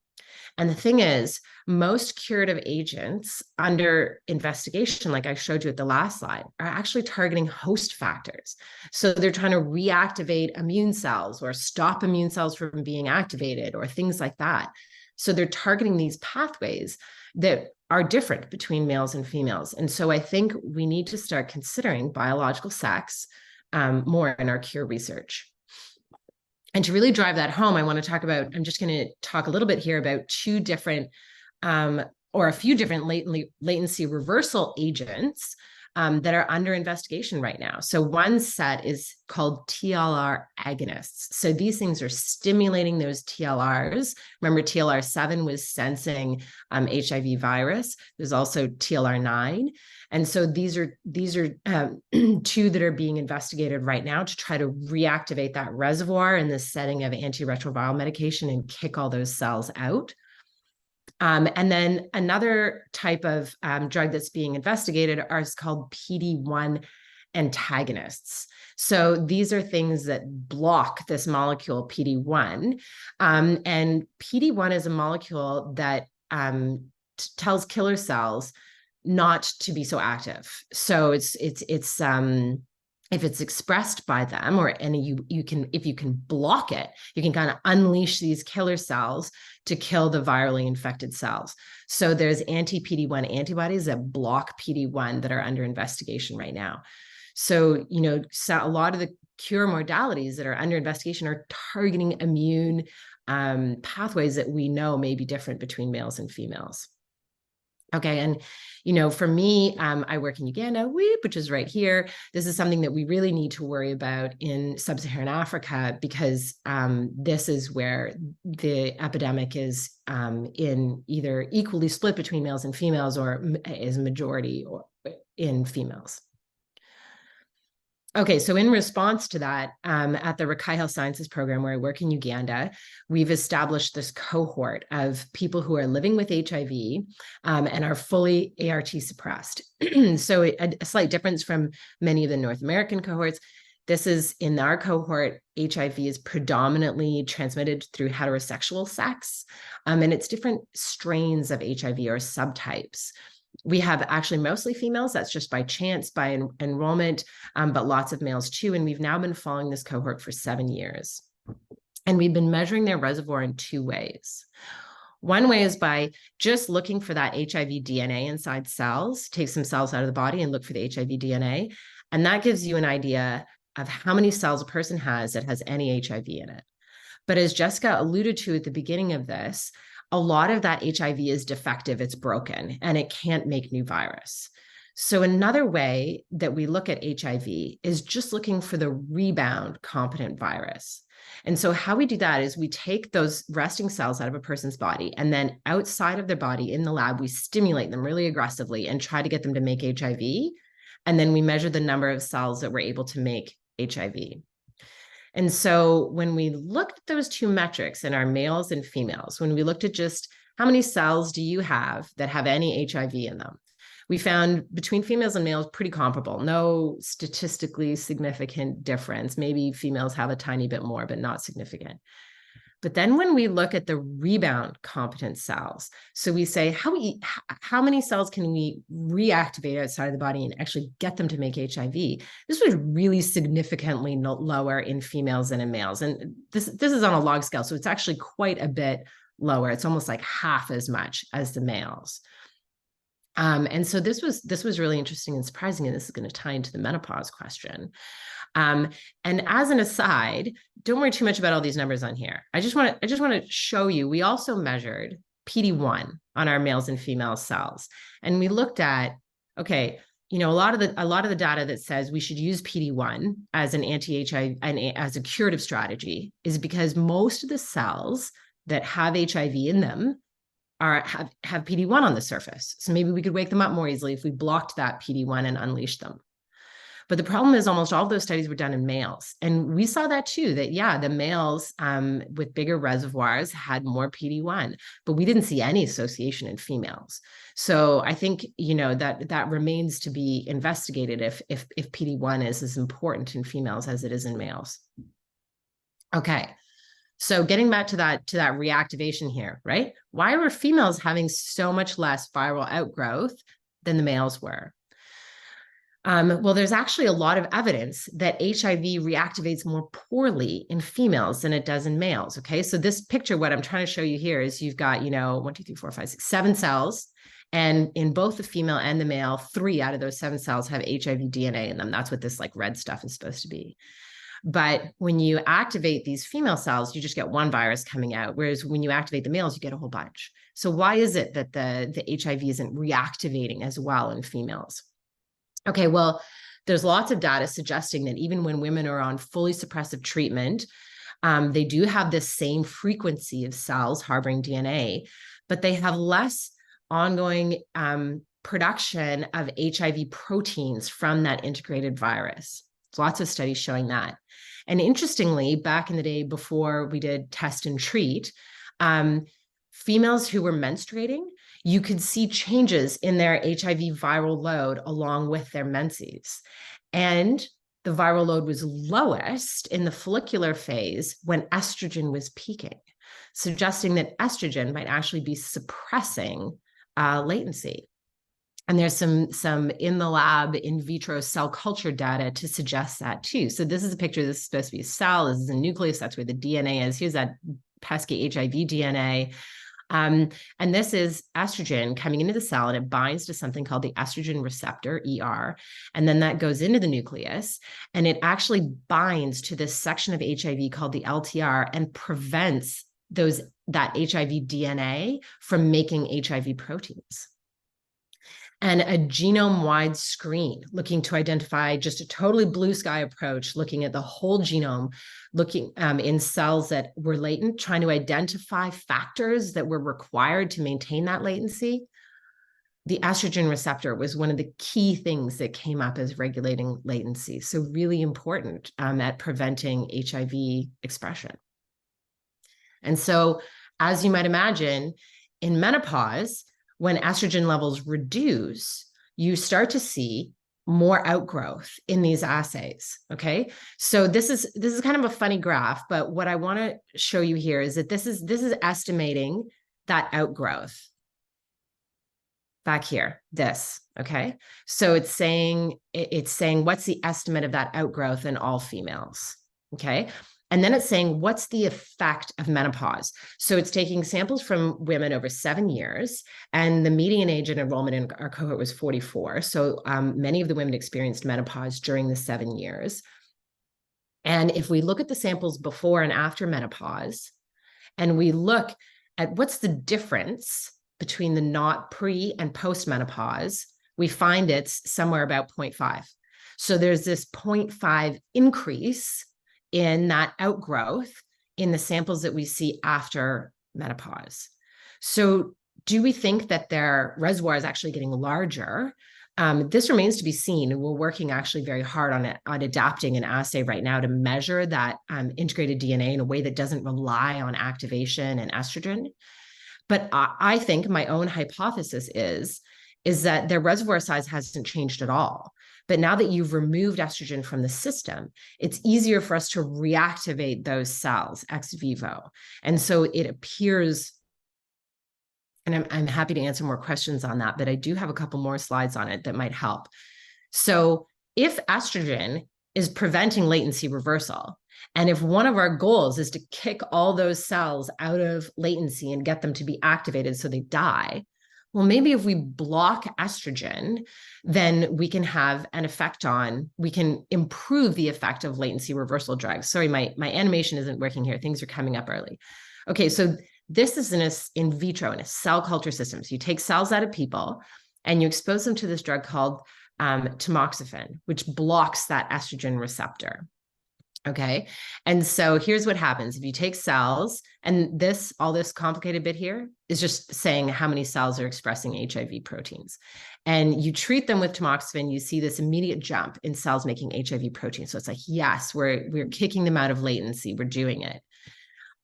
And the thing is, most curative agents under investigation, like I showed you at the last slide, are actually targeting host factors. So they're trying to reactivate immune cells or stop immune cells from being activated or things like that. So they're targeting these pathways that are different between males and females. And so I think we need to start considering biological sex more in our cure research. And to really drive that home, I'm just going to talk a little bit here about two different or a few different latency reversal agents that are under investigation right now. So one set is called TLR agonists. So these things are stimulating those TLRs. Remember, TLR7 was sensing HIV virus. There's also TLR9. And so these are two that are being investigated right now to try to reactivate that reservoir in the setting of antiretroviral medication and kick all those cells out. And then another type of drug that's being investigated is called PD-1 antagonists. So these are things that block this molecule PD-1. And PD-1 is a molecule that tells killer cells not to be so active. So it's if it's expressed by them, if you can block it, you can kind of unleash these killer cells to kill the virally infected cells. So there's anti-PD-1 antibodies that block PD-1 that are under investigation right now. So, a lot of the cure modalities that are under investigation are targeting immune pathways that we know may be different between males and females. Okay. And, for me, I work in Uganda, which is right here. This is something that we really need to worry about in sub-Saharan Africa, because this is where the epidemic is in either equally split between males and females, or is majority or in females. Okay, so in response to that, at the Rakai Health Sciences program where I work in Uganda, we've established this cohort of people who are living with HIV and are fully ART suppressed. So a slight difference from many of the North American cohorts. This is in our cohort, HIV is predominantly transmitted through heterosexual sex, and it's different strains of HIV or subtypes. We have actually mostly females. That's just by chance, by enrollment, but lots of males too. And we've now been following this cohort for 7 years. And we've been measuring their reservoir in 2 ways. One way is by just looking for that HIV DNA inside cells, take some cells out of the body and look for the HIV DNA. And that gives you an idea of how many cells a person has that has any HIV in it. But as Jessica alluded to at the beginning of this, a lot of that HIV is defective, it's broken, and it can't make new virus. So another way that we look at HIV is just looking for the rebound competent virus. And so how we do that is we take those resting cells out of a person's body, and then outside of their body in the lab, we stimulate them really aggressively and try to get them to make HIV. And then we measure the number of cells that we're able to make HIV. And so when we looked at those 2 metrics in our males and females, when we looked at just how many cells do you have that have any HIV in them, we found between females and males pretty comparable, no statistically significant difference. Maybe females have a tiny bit more, but not significant. But then when we look at the rebound competent cells, so we say, how many cells can we reactivate outside of the body and actually get them to make HIV? This was really significantly lower in females than in males. And this is on a log scale, so it's actually quite a bit lower. It's almost like half as much as the males. And so this was really interesting and surprising, and this is going to tie into the menopause question. And as an aside, don't worry too much about all these numbers on here. I just want to show you, we also measured PD-1 on our males and female cells. And we looked at, okay, a lot of the data that says we should use PD-1 as an anti-HIV and as a curative strategy is because most of the cells that have HIV in them have PD-1 on the surface. So maybe we could wake them up more easily if we blocked that PD-1 and unleashed them. But the problem is almost all of those studies were done in males. And we saw that too, that the males with bigger reservoirs had more PD-1, but we didn't see any association in females. So I think, that remains to be investigated if PD-1 is as important in females as it is in males. Okay. So getting back to that reactivation here, right? Why were females having so much less viral outgrowth than the males were? Well, there's actually a lot of evidence that HIV reactivates more poorly in females than it does in males. Okay, so this picture, what I'm trying to show you here is you've got, 1, 2, 3, 4, 5, 6, 7 cells. And in both the female and the male, 3 out of those 7 cells have HIV DNA in them. That's what this red stuff is supposed to be. But when you activate these female cells, you just get 1 virus coming out. Whereas when you activate the males, you get a whole bunch. So why is it that the HIV isn't reactivating as well in females? Okay, well, there's lots of data suggesting that even when women are on fully suppressive treatment, they do have this same frequency of cells harboring DNA, but they have less ongoing production of HIV proteins from that integrated virus. There's lots of studies showing that. And interestingly, back in the day before we did test and treat, females who were menstruating, you could see changes in their HIV viral load along with their menses. And the viral load was lowest in the follicular phase when estrogen was peaking, suggesting that estrogen might actually be suppressing latency. And there's some in the lab in vitro cell culture data to suggest that too. So this is a picture. This is supposed to be a cell. This is a nucleus. That's where the DNA is. Here's that pesky HIV DNA. And this is estrogen coming into the cell, and it binds to something called the estrogen receptor, ER. And then that goes into the nucleus, and it actually binds to this section of HIV called the LTR and prevents that HIV DNA from making HIV proteins. And a genome-wide screen looking to identify just a totally blue sky approach, looking at the whole genome, looking in cells that were latent, trying to identify factors that were required to maintain that latency. The estrogen receptor was one of the key things that came up as regulating latency. So really important at preventing HIV expression. And so, as you might imagine, in menopause, when estrogen levels reduce, you start to see more outgrowth in these assays. Okay, so this is kind of a funny graph, but what I want to show you here is that this is estimating that outgrowth back here. This, okay, so it's saying what's the estimate of that outgrowth in all females. Okay. And then it's saying, what's the effect of menopause? So it's taking samples from women over 7 years, and the median age and enrollment in our cohort was 44. So many of the women experienced menopause during the 7 years. And if we look at the samples before and after menopause, and we look at what's the difference between the not pre and post menopause, we find it's somewhere about 0.5. So there's this 0.5 increase in that outgrowth in the samples that we see after menopause. So do we think that their reservoir is actually getting larger? This remains to be seen. And we're working actually very hard on adapting an assay right now to measure that integrated DNA in a way that doesn't rely on activation and estrogen. But I think my own hypothesis is that their reservoir size hasn't changed at all. But now that you've removed estrogen from the system, it's easier for us to reactivate those cells ex vivo. And so it appears, and I'm happy to answer more questions on that, but I do have a couple more slides on it that might help. So if estrogen is preventing latency reversal, and if one of our goals is to kick all those cells out of latency and get them to be activated so they die, well, maybe if we block estrogen, then we can have an effect we can improve the effect of latency reversal drugs. Sorry, my animation isn't working here. Things are coming up early. Okay, so this is in vitro, in a cell culture system. So you take cells out of people and you expose them to this drug called tamoxifen, which blocks that estrogen receptor. Okay. And so here's what happens. If you take cells, and all this complicated bit here is just saying how many cells are expressing HIV proteins, and you treat them with tamoxifen, you see this immediate jump in cells making HIV proteins. So it's like, yes, we're kicking them out of latency. We're doing it.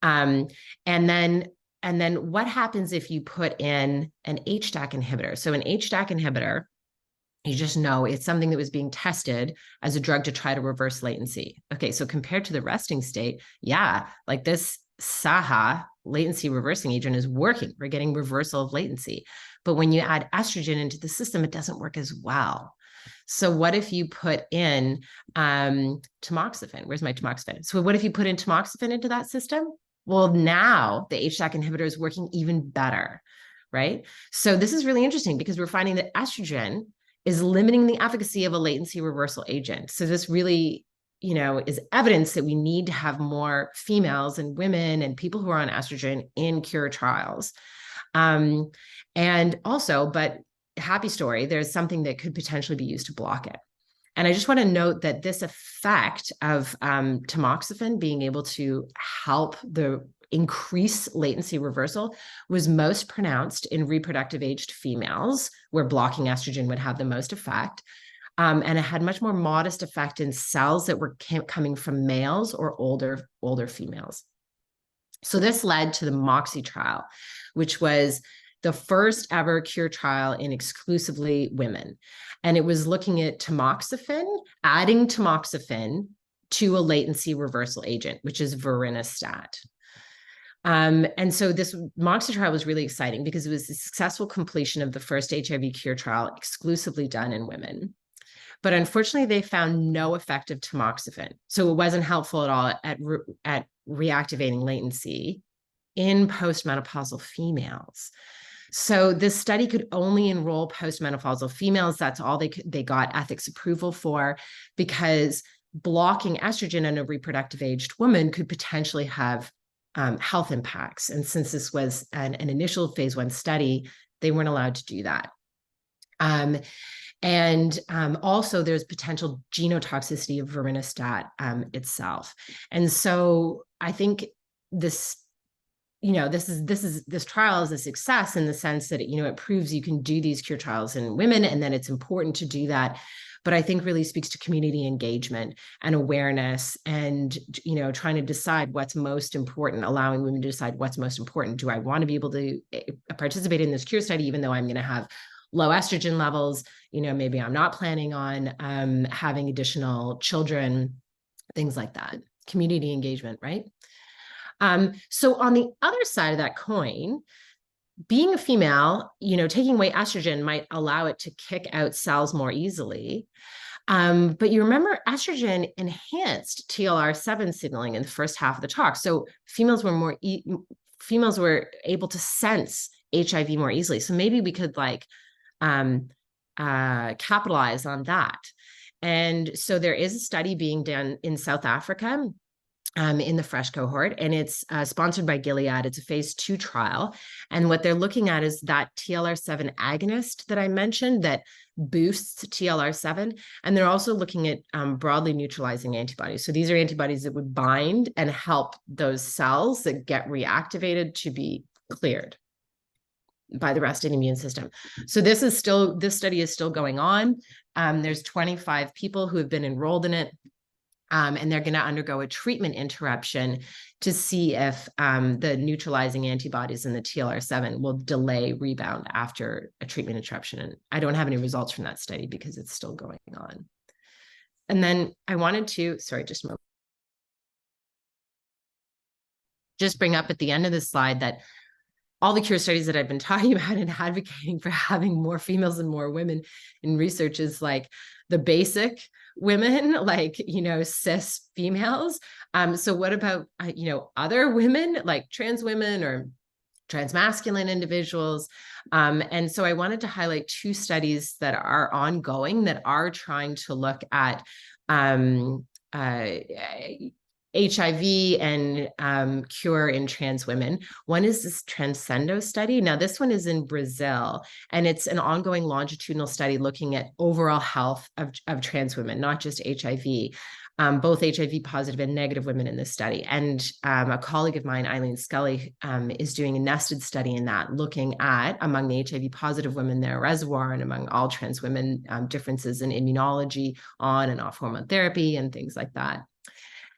And then what happens if you put in an HDAC inhibitor? So an HDAC inhibitor, you just know it's something that was being tested as a drug to try to reverse latency. Okay, so compared to the resting state, yeah, like this SAHA latency reversing agent is working. We're getting reversal of latency. But when you add estrogen into the system, it doesn't work as well. So what if you put in tamoxifen? Where's my tamoxifen? So what if you put in tamoxifen into that system? Well, now the HDAC inhibitor is working even better, right? So this is really interesting because we're finding that estrogen is limiting the efficacy of a latency reversal agent. So this really, is evidence that we need to have more females and women and people who are on estrogen in cure trials. And also, but happy story, there's something that could potentially be used to block it. And I just want to note that this effect of tamoxifen being able to help the increase latency reversal was most pronounced in reproductive aged females, where blocking estrogen would have the most effect. And it had much more modest effect in cells that were coming from males or older females. So this led to the MOXIE trial, which was the first ever cure trial in exclusively women. And it was looking at tamoxifen, adding tamoxifen to a latency reversal agent, which is vorinostat. And so this MOXIE trial was really exciting because it was a successful completion of the first HIV cure trial exclusively done in women. But unfortunately, they found no effect of tamoxifen. So it wasn't helpful at all at reactivating latency in postmenopausal females. So this study could only enroll postmenopausal females. That's all they got ethics approval for, because blocking estrogen in a reproductive aged woman could potentially have health impacts. And since this was an initial phase 1 study, they weren't allowed to do that. And also there's potential genotoxicity of vorinostat itself. And so I think this trial is a success in the sense that, it proves you can do these cure trials in women, and that it's important to do that. But I think really speaks to community engagement and awareness, and, trying to decide what's most important, allowing women to decide what's most important. Do I want to be able to participate in this cure study, even though I'm going to have low estrogen levels? Maybe I'm not planning on having additional children, things like that. Community engagement, right? So on the other side of that coin, being a female, taking away estrogen might allow it to kick out cells more easily. But you remember estrogen enhanced TLR7 signaling in the first half of the talk. So females were able to sense HIV more easily. So maybe we could capitalize on that. And so there is a study being done in South Africa in the FRESH cohort, and it's sponsored by Gilead. It's a phase 2 trial. And what they're looking at is that TLR7 agonist that I mentioned that boosts TLR7. And they're also looking at broadly neutralizing antibodies. So these are antibodies that would bind and help those cells that get reactivated to be cleared by the resting immune system. So this study is still going on. There's 25 people who have been enrolled in it. And they're going to undergo a treatment interruption to see if the neutralizing antibodies in the TLR7 will delay rebound after a treatment interruption. And I don't have any results from that study because it's still going on. And then I wanted to, just bring up at the end of this slide that all the cure studies that I've been talking about and advocating for having more females and more women in research is like the basic women, cis females. So what about, other women, like trans women or transmasculine individuals? And so I wanted to highlight 2 studies that are ongoing that are trying to look at HIV and cure in trans women. One is this Transcendo study. Now, this one is in Brazil, and it's an ongoing longitudinal study looking at overall health of trans women, not just HIV, both HIV positive and negative women in this study. And a colleague of mine, Eileen Scully, is doing a nested study in that, looking at, among the HIV positive women, their reservoir, and among all trans women, differences in immunology on and off hormone therapy and things like that.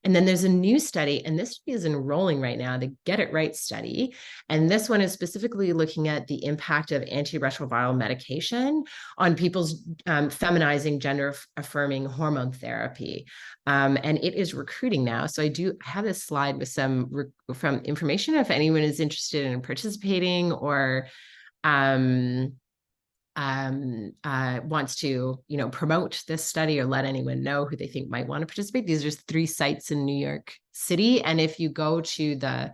And then there's a new study, and this is enrolling right now, the Get It Right study. And this one is specifically looking at the impact of antiretroviral medication on people's feminizing, gender-affirming hormone therapy. And it is recruiting now. So I have this slide with some from information if anyone is interested in participating or wants to, promote this study or let anyone know who they think might want to participate. These are 3 sites in New York City. And if you go to the,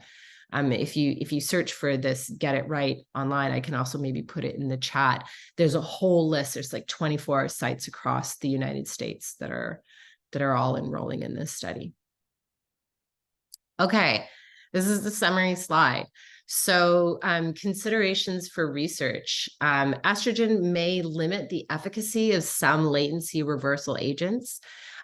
if you search for this Get It Right online, I can also maybe put it in the chat. There's a whole list. There's like 24 sites across the United States that are all enrolling in this study. Okay, this is the summary slide. So considerations for research. Estrogen may limit the efficacy of some latency reversal agents.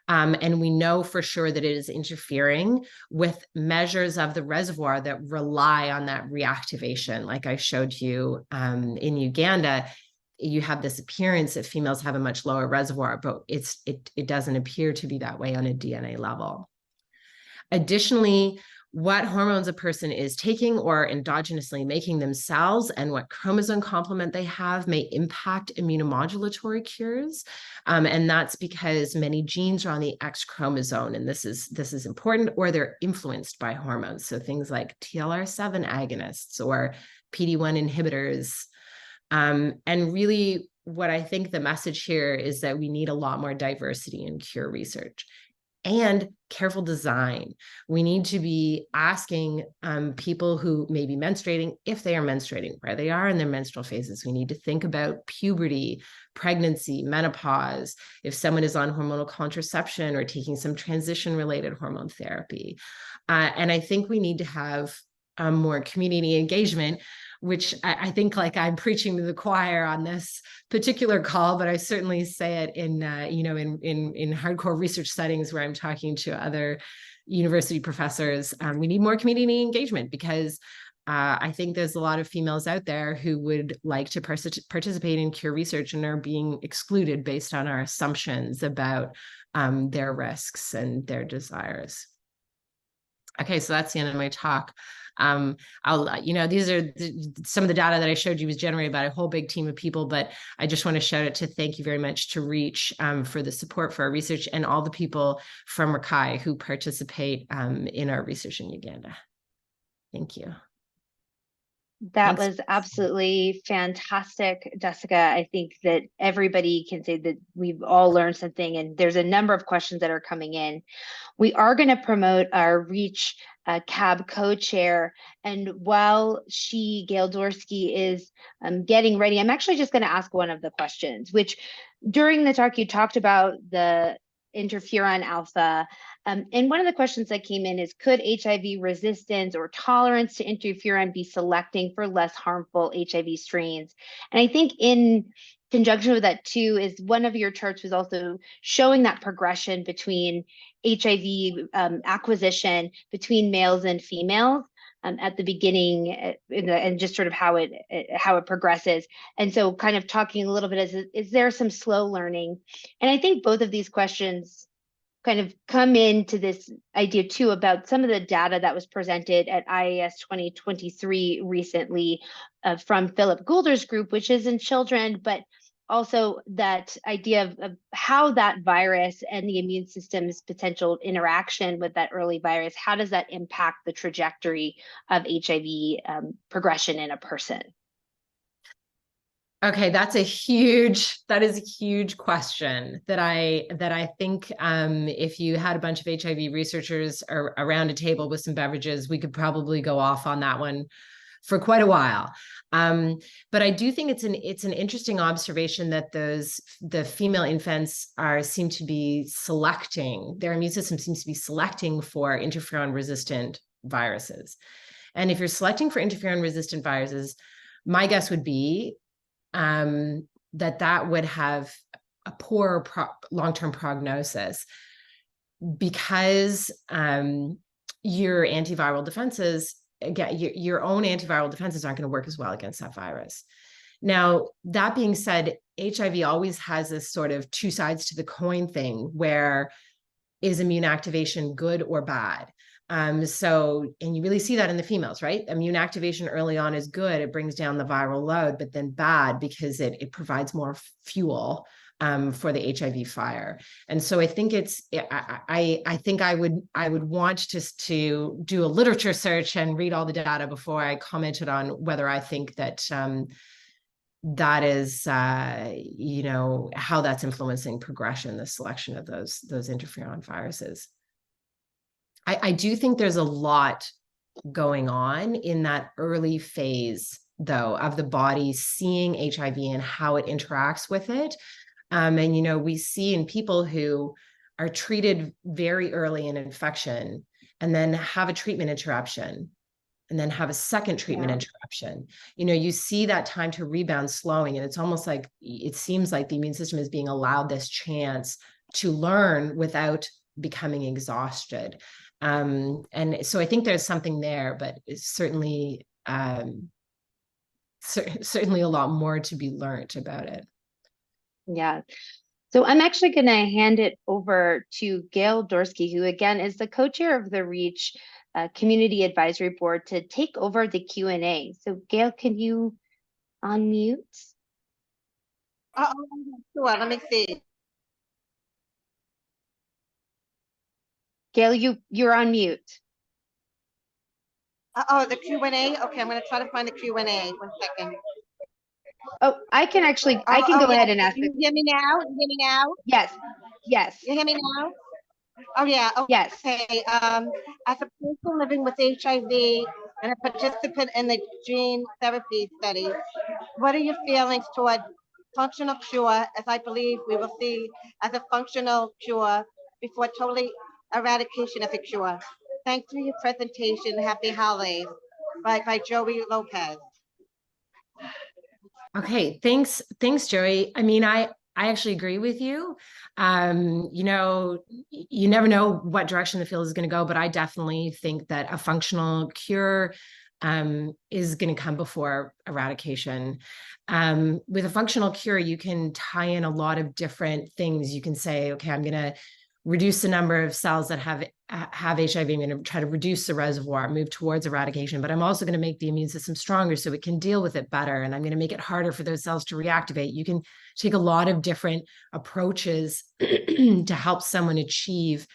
And we know for sure that it is interfering with measures of the reservoir that rely on that reactivation. Like I showed you in Uganda, you have this appearance that females have a much lower reservoir, but it doesn't appear to be that way on a DNA level. Additionally, what hormones a person is taking or endogenously making themselves and what chromosome complement they have may impact immunomodulatory cures. And that's because many genes are on the X chromosome, and this is important, or they're influenced by hormones. So things like TLR7 agonists or PD-1 inhibitors. And really, what I think the message here is that we need a lot more diversity in cure research. And careful design. We need to be asking people who may be menstruating, if they are menstruating, where they are in their menstrual phases. We need to think about puberty, pregnancy, menopause, if someone is on hormonal contraception or taking some transition-related hormone therapy. And I think we need to have more community engagement, which I think like I'm preaching to the choir on this particular call, but I certainly say it in in hardcore research settings where I'm talking to other university professors. We need more community engagement because I think there's a lot of females out there who would like to participate in cure research and are being excluded based on our assumptions about their risks and their desires. Okay, so that's the end of my talk. These are some of the data that I showed you was generated by a whole big team of people, but I just want to shout out to thank you very much to Reach for the support for our research and all the people from Rakai who participate in our research in Uganda. Thank you. That Thanks. was absolutely fantastic, Jessica. I think that everybody can say that we've all learned something, and there's a number of questions that are coming in. We are going to promote our Reach CAB co-chair, and while Gail Dorsky, is getting ready, I'm actually just going to ask one of the questions, which during the talk you talked about the interferon alpha. And one of the questions that came in is, could HIV resistance or tolerance to interferon be selecting for less harmful HIV strains? And I think in conjunction with that too, is one of your charts was also showing that progression between HIV acquisition between males and females at the beginning, and just sort of how it progresses. And so kind of talking a little bit, is there some slow learning? And I think both of these questions kind of come into this idea too about some of the data that was presented at IAS 2023 recently from Philip Goulder's group, which is in children, but also that idea of how that virus and the immune system's potential interaction with that early virus, how does that impact the trajectory of HIV progression in a person? Okay, that is a huge question that I think if you had a bunch of HIV researchers around a table with some beverages, we could probably go off on that one for quite a while. But I do think it's an interesting observation that the female infants seem to be selecting, their immune system seems to be selecting for interferon resistant viruses. And if you're selecting for interferon resistant viruses, my guess would be that would have a poor long-term prognosis because your antiviral defenses, again, your own antiviral defenses aren't going to work as well against that virus. Now, that being said, HIV always has this sort of two sides to the coin thing, where is immune activation good or bad? And you really see that in the females, right? Immune activation early on is good. It brings down the viral load, but then bad because it provides more fuel for the HIV fire. And so I think I think I would want just to do a literature search and read all the data before I commented on whether I think that that is, how that's influencing progression, the selection of those interferon viruses. I do think there's a lot going on in that early phase, though, of the body seeing HIV and how it interacts with it. And, we see in people who are treated very early in infection and then have a treatment interruption and then have a second treatment interruption, you see that time to rebound slowing. And it's almost like, it seems like the immune system is being allowed this chance to learn without becoming exhausted. And so I think there's something there, but it's certainly, certainly a lot more to be learned about it. Yeah. So I'm actually going to hand it over to Gail Dorsky, who again is the co-chair of the REACH Community Advisory Board, to take over the Q&A. So Gail, can you unmute? Oh, sure. Let me see. Gail, you're on mute. Oh, the Q&A. Okay, I'm going to try to find the Q&A. 1 second. Oh, I can go yeah. ahead and ask. You hear me now? You hear me now? Yes. Yes. You hear me now? Oh, yeah. Okay. Yes. As a person living with HIV and a participant in the gene therapy study, what are your feelings toward functional cure, as I believe we will see as a functional cure before totally eradication as a cure? Thanks for your presentation. Happy holidays. By Joey Lopez. Okay, thanks, Joey. I mean, I actually agree with you. You never know what direction the field is going to go, but I definitely think that a functional cure is going to come before eradication. With a functional cure, you can tie in a lot of different things. You can say, okay, I'm going to reduce the number of cells that have HIV. I'm going to try to reduce the reservoir, move towards eradication, but I'm also going to make the immune system stronger so it can deal with it better. And I'm going to make it harder for those cells to reactivate. You can take a lot of different approaches to help someone achieve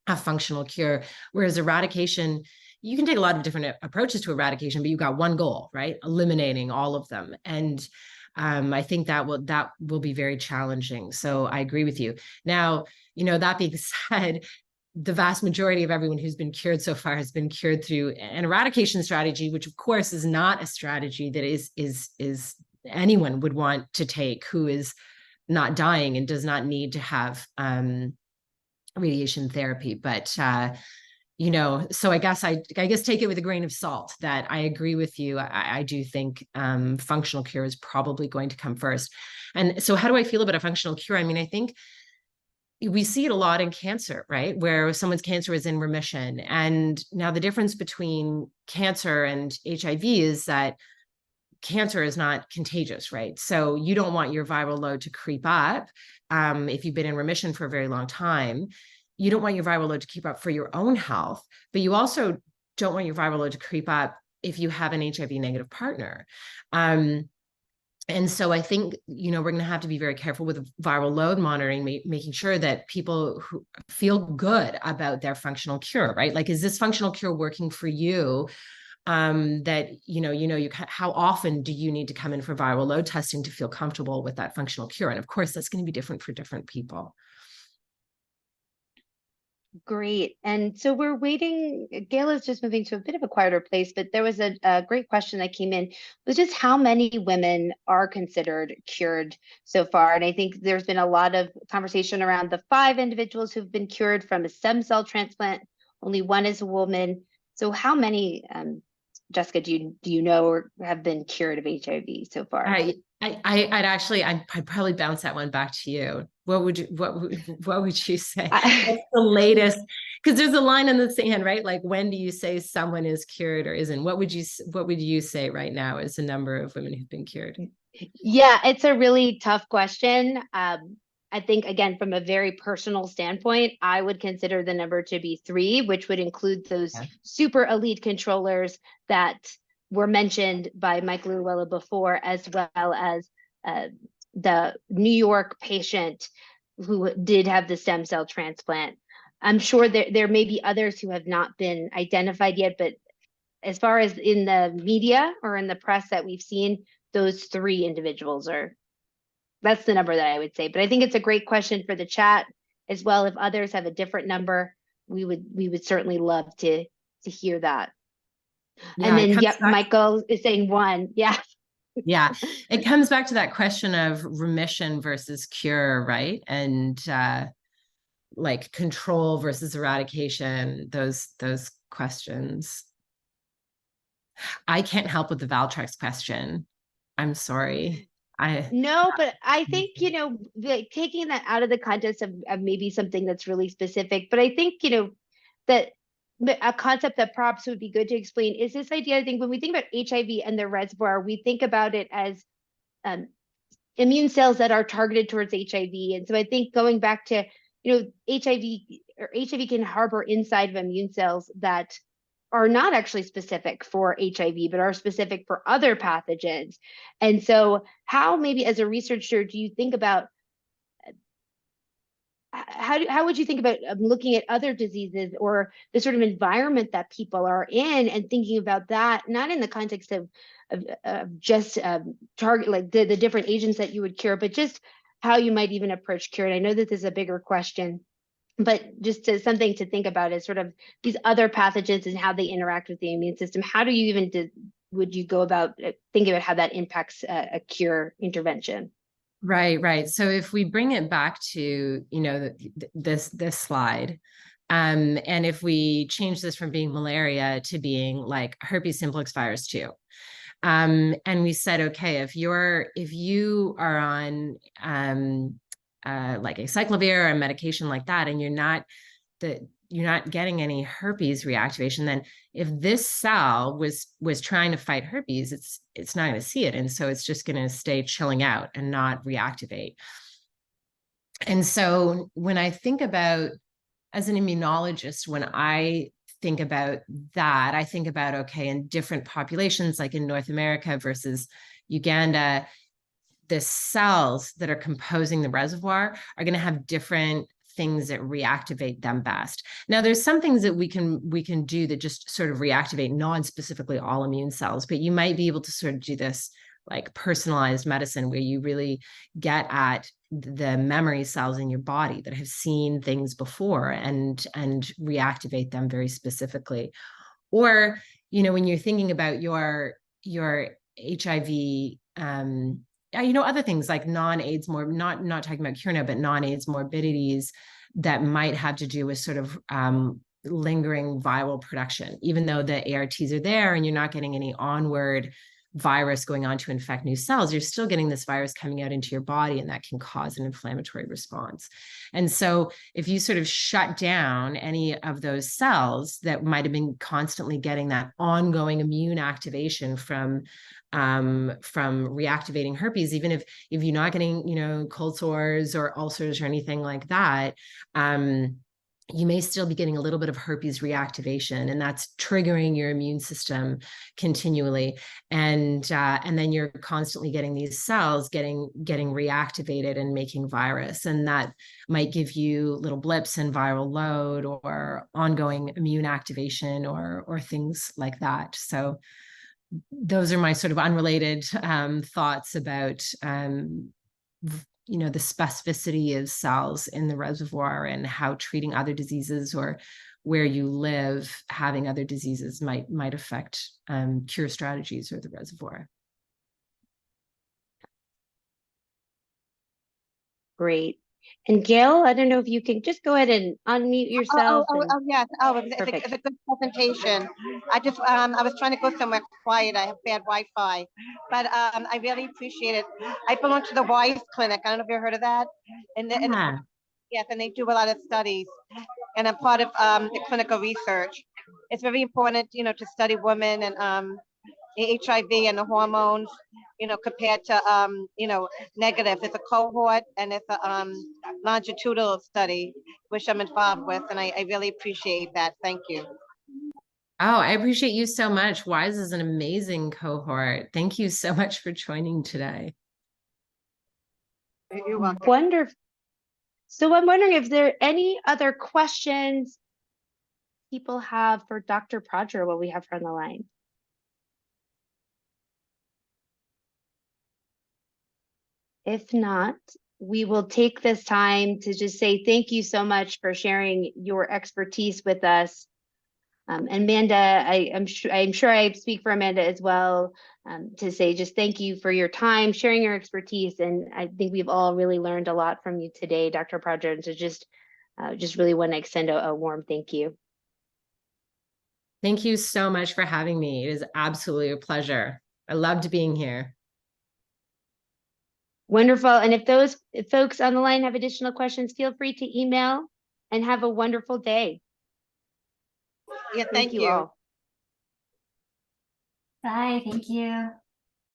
a functional cure. Whereas eradication, you can take a lot of different approaches to eradication, but you've got one goal, right? Eliminating all of them. And I think that will be very challenging. So I agree with you. Now, that being said, the vast majority of everyone who's been cured so far has been cured through an eradication strategy, which of course is not a strategy that is anyone would want to take who is not dying and does not need to have radiation therapy. But so I guess take it with a grain of salt that I agree with you. I do think functional cure is probably going to come first. And so how do I feel about a functional cure? I mean, I think we see it a lot in cancer, right? Where someone's cancer is in remission. And now the difference between cancer and HIV is that cancer is not contagious, right? So you don't want your viral load to creep up if you've been in remission for a very long time. You don't want your viral load to keep up for your own health, but you also don't want your viral load to creep up if you have an HIV negative partner. And so I think, we're going to have to be very careful with viral load monitoring, making sure that people who feel good about their functional cure, right? Like, is this functional cure working for you? That, how often do you need to come in for viral load testing to feel comfortable with that functional cure? And of course, that's going to be different for different people. Great. And so we're waiting. Gail is just moving to a bit of a quieter place, but there was a great question that came in, was just how many women are considered cured so far? And I think there's been a lot of conversation around the 5 individuals who've been cured from a stem cell transplant. Only 1 is a woman. So how many, Jessica, do you know or have been cured of HIV so far? I'd probably bounce that one back to you. What would you say? What's the latest? Because there's a line in the sand, right? Like, when do you say someone is cured or isn't? What would you say right now is the number of women who've been cured? Yeah, it's a really tough question. I think, again, from a very personal standpoint, I would consider the number to be 3, which would include those super elite controllers that were mentioned by Mike Luella before, as well as the New York patient who did have the stem cell transplant. I'm sure there may be others who have not been identified yet, but as far as in the media or in the press that we've seen, those 3 individuals that's the number that I would say. But I think it's a great question for the chat as well. If others have a different number, we would certainly love to hear that. Yeah, and then, Michael is saying 1. Yeah. Yeah, it comes back to that question of remission versus cure, right? And like control versus eradication, those questions. I can't help with the Valtrex question. I'm sorry. No, but I think, like taking that out of the context of maybe something that's really specific, but I think, that a concept that perhaps would be good to explain is this idea. I think when we think about HIV and the reservoir, we think about it as um, immune cells that are targeted towards HIV. And so I think going back to, HIV can harbor inside of immune cells that are not actually specific for HIV, but are specific for other pathogens. And so how maybe as a researcher, do you think about how would you think about looking at other diseases or the sort of environment that people are in and thinking about that, not in the context of just target like the different agents that you would cure, but just how you might even approach cure. And I know that this is a bigger question, but just something to think about is sort of these other pathogens and how they interact with the immune system. How do you even would you go about thinking about how that impacts a cure intervention? Right. So if we bring it back to, this slide, and if we change this from being malaria to being like herpes simplex virus 2, and we said, okay, if you are on like acyclovir or a medication like that, and you're not getting any herpes reactivation, then if this cell was trying to fight herpes, it's not going to see it, and so it's just going to stay chilling out and not reactivate. And so when I think about, as an immunologist, when I think about that, I think about, okay, in different populations, like in North America versus Uganda, the cells that are composing the reservoir are going to have different things that reactivate them best. Now, there's some things that we can do that just sort of reactivate non-specifically all immune cells, but you might be able to sort of do this like personalized medicine where you really get at the memory cells in your body that have seen things before and reactivate them very specifically. Or, when you're thinking about your HIV, other things like non-AIDS, not talking about cure now, but non-AIDS morbidities that might have to do with sort of lingering viral production, even though the ARTs are there and you're not getting any onward virus going on to infect new cells, you're still getting this virus coming out into your body, and that can cause an inflammatory response. And so if you sort of shut down any of those cells that might have been constantly getting that ongoing immune activation from reactivating herpes, even if you're not getting, cold sores or ulcers or anything like that, you may still be getting a little bit of herpes reactivation, and that's triggering your immune system continually. And then you're constantly getting these cells getting reactivated and making virus. And that might give you little blips in viral load or ongoing immune activation or things like that. So those are my sort of unrelated thoughts about the specificity of cells in the reservoir and how treating other diseases or where you live having other diseases might affect cure strategies or the reservoir. Great. And Gail, I don't know if you can just go ahead and unmute yourself. Yes. It's a good presentation. I was trying to go somewhere quiet. I have bad Wi-Fi, but I really appreciate it. I belong to the WISE Clinic. I don't know if you've heard of that. Yes, and they do a lot of studies, and I'm part of the clinical research. It's very important, to study women and HIV and the hormones, compared to, negative. It's a cohort and it's a longitudinal study, which I'm involved with, and I really appreciate that. Thank you. Oh, I appreciate you so much. WISE is an amazing cohort. Thank you so much for joining today. You're welcome. Wonderful. So I'm wondering if there are any other questions people have for Dr. Prodger while we have her on the line. If not, we will take this time to just say thank you so much for sharing your expertise with us. Amanda, I'm sure I speak for Amanda as well, to say just thank you for your time, sharing your expertise, and I think we've all really learned a lot from you today, Dr. Prodger, and so just really want to extend a warm thank you. Thank you so much for having me. It is absolutely a pleasure. I loved being here. Wonderful. And if folks on the line have additional questions, feel free to email, and have a wonderful day. Yeah, thank you. all. Bye, thank you.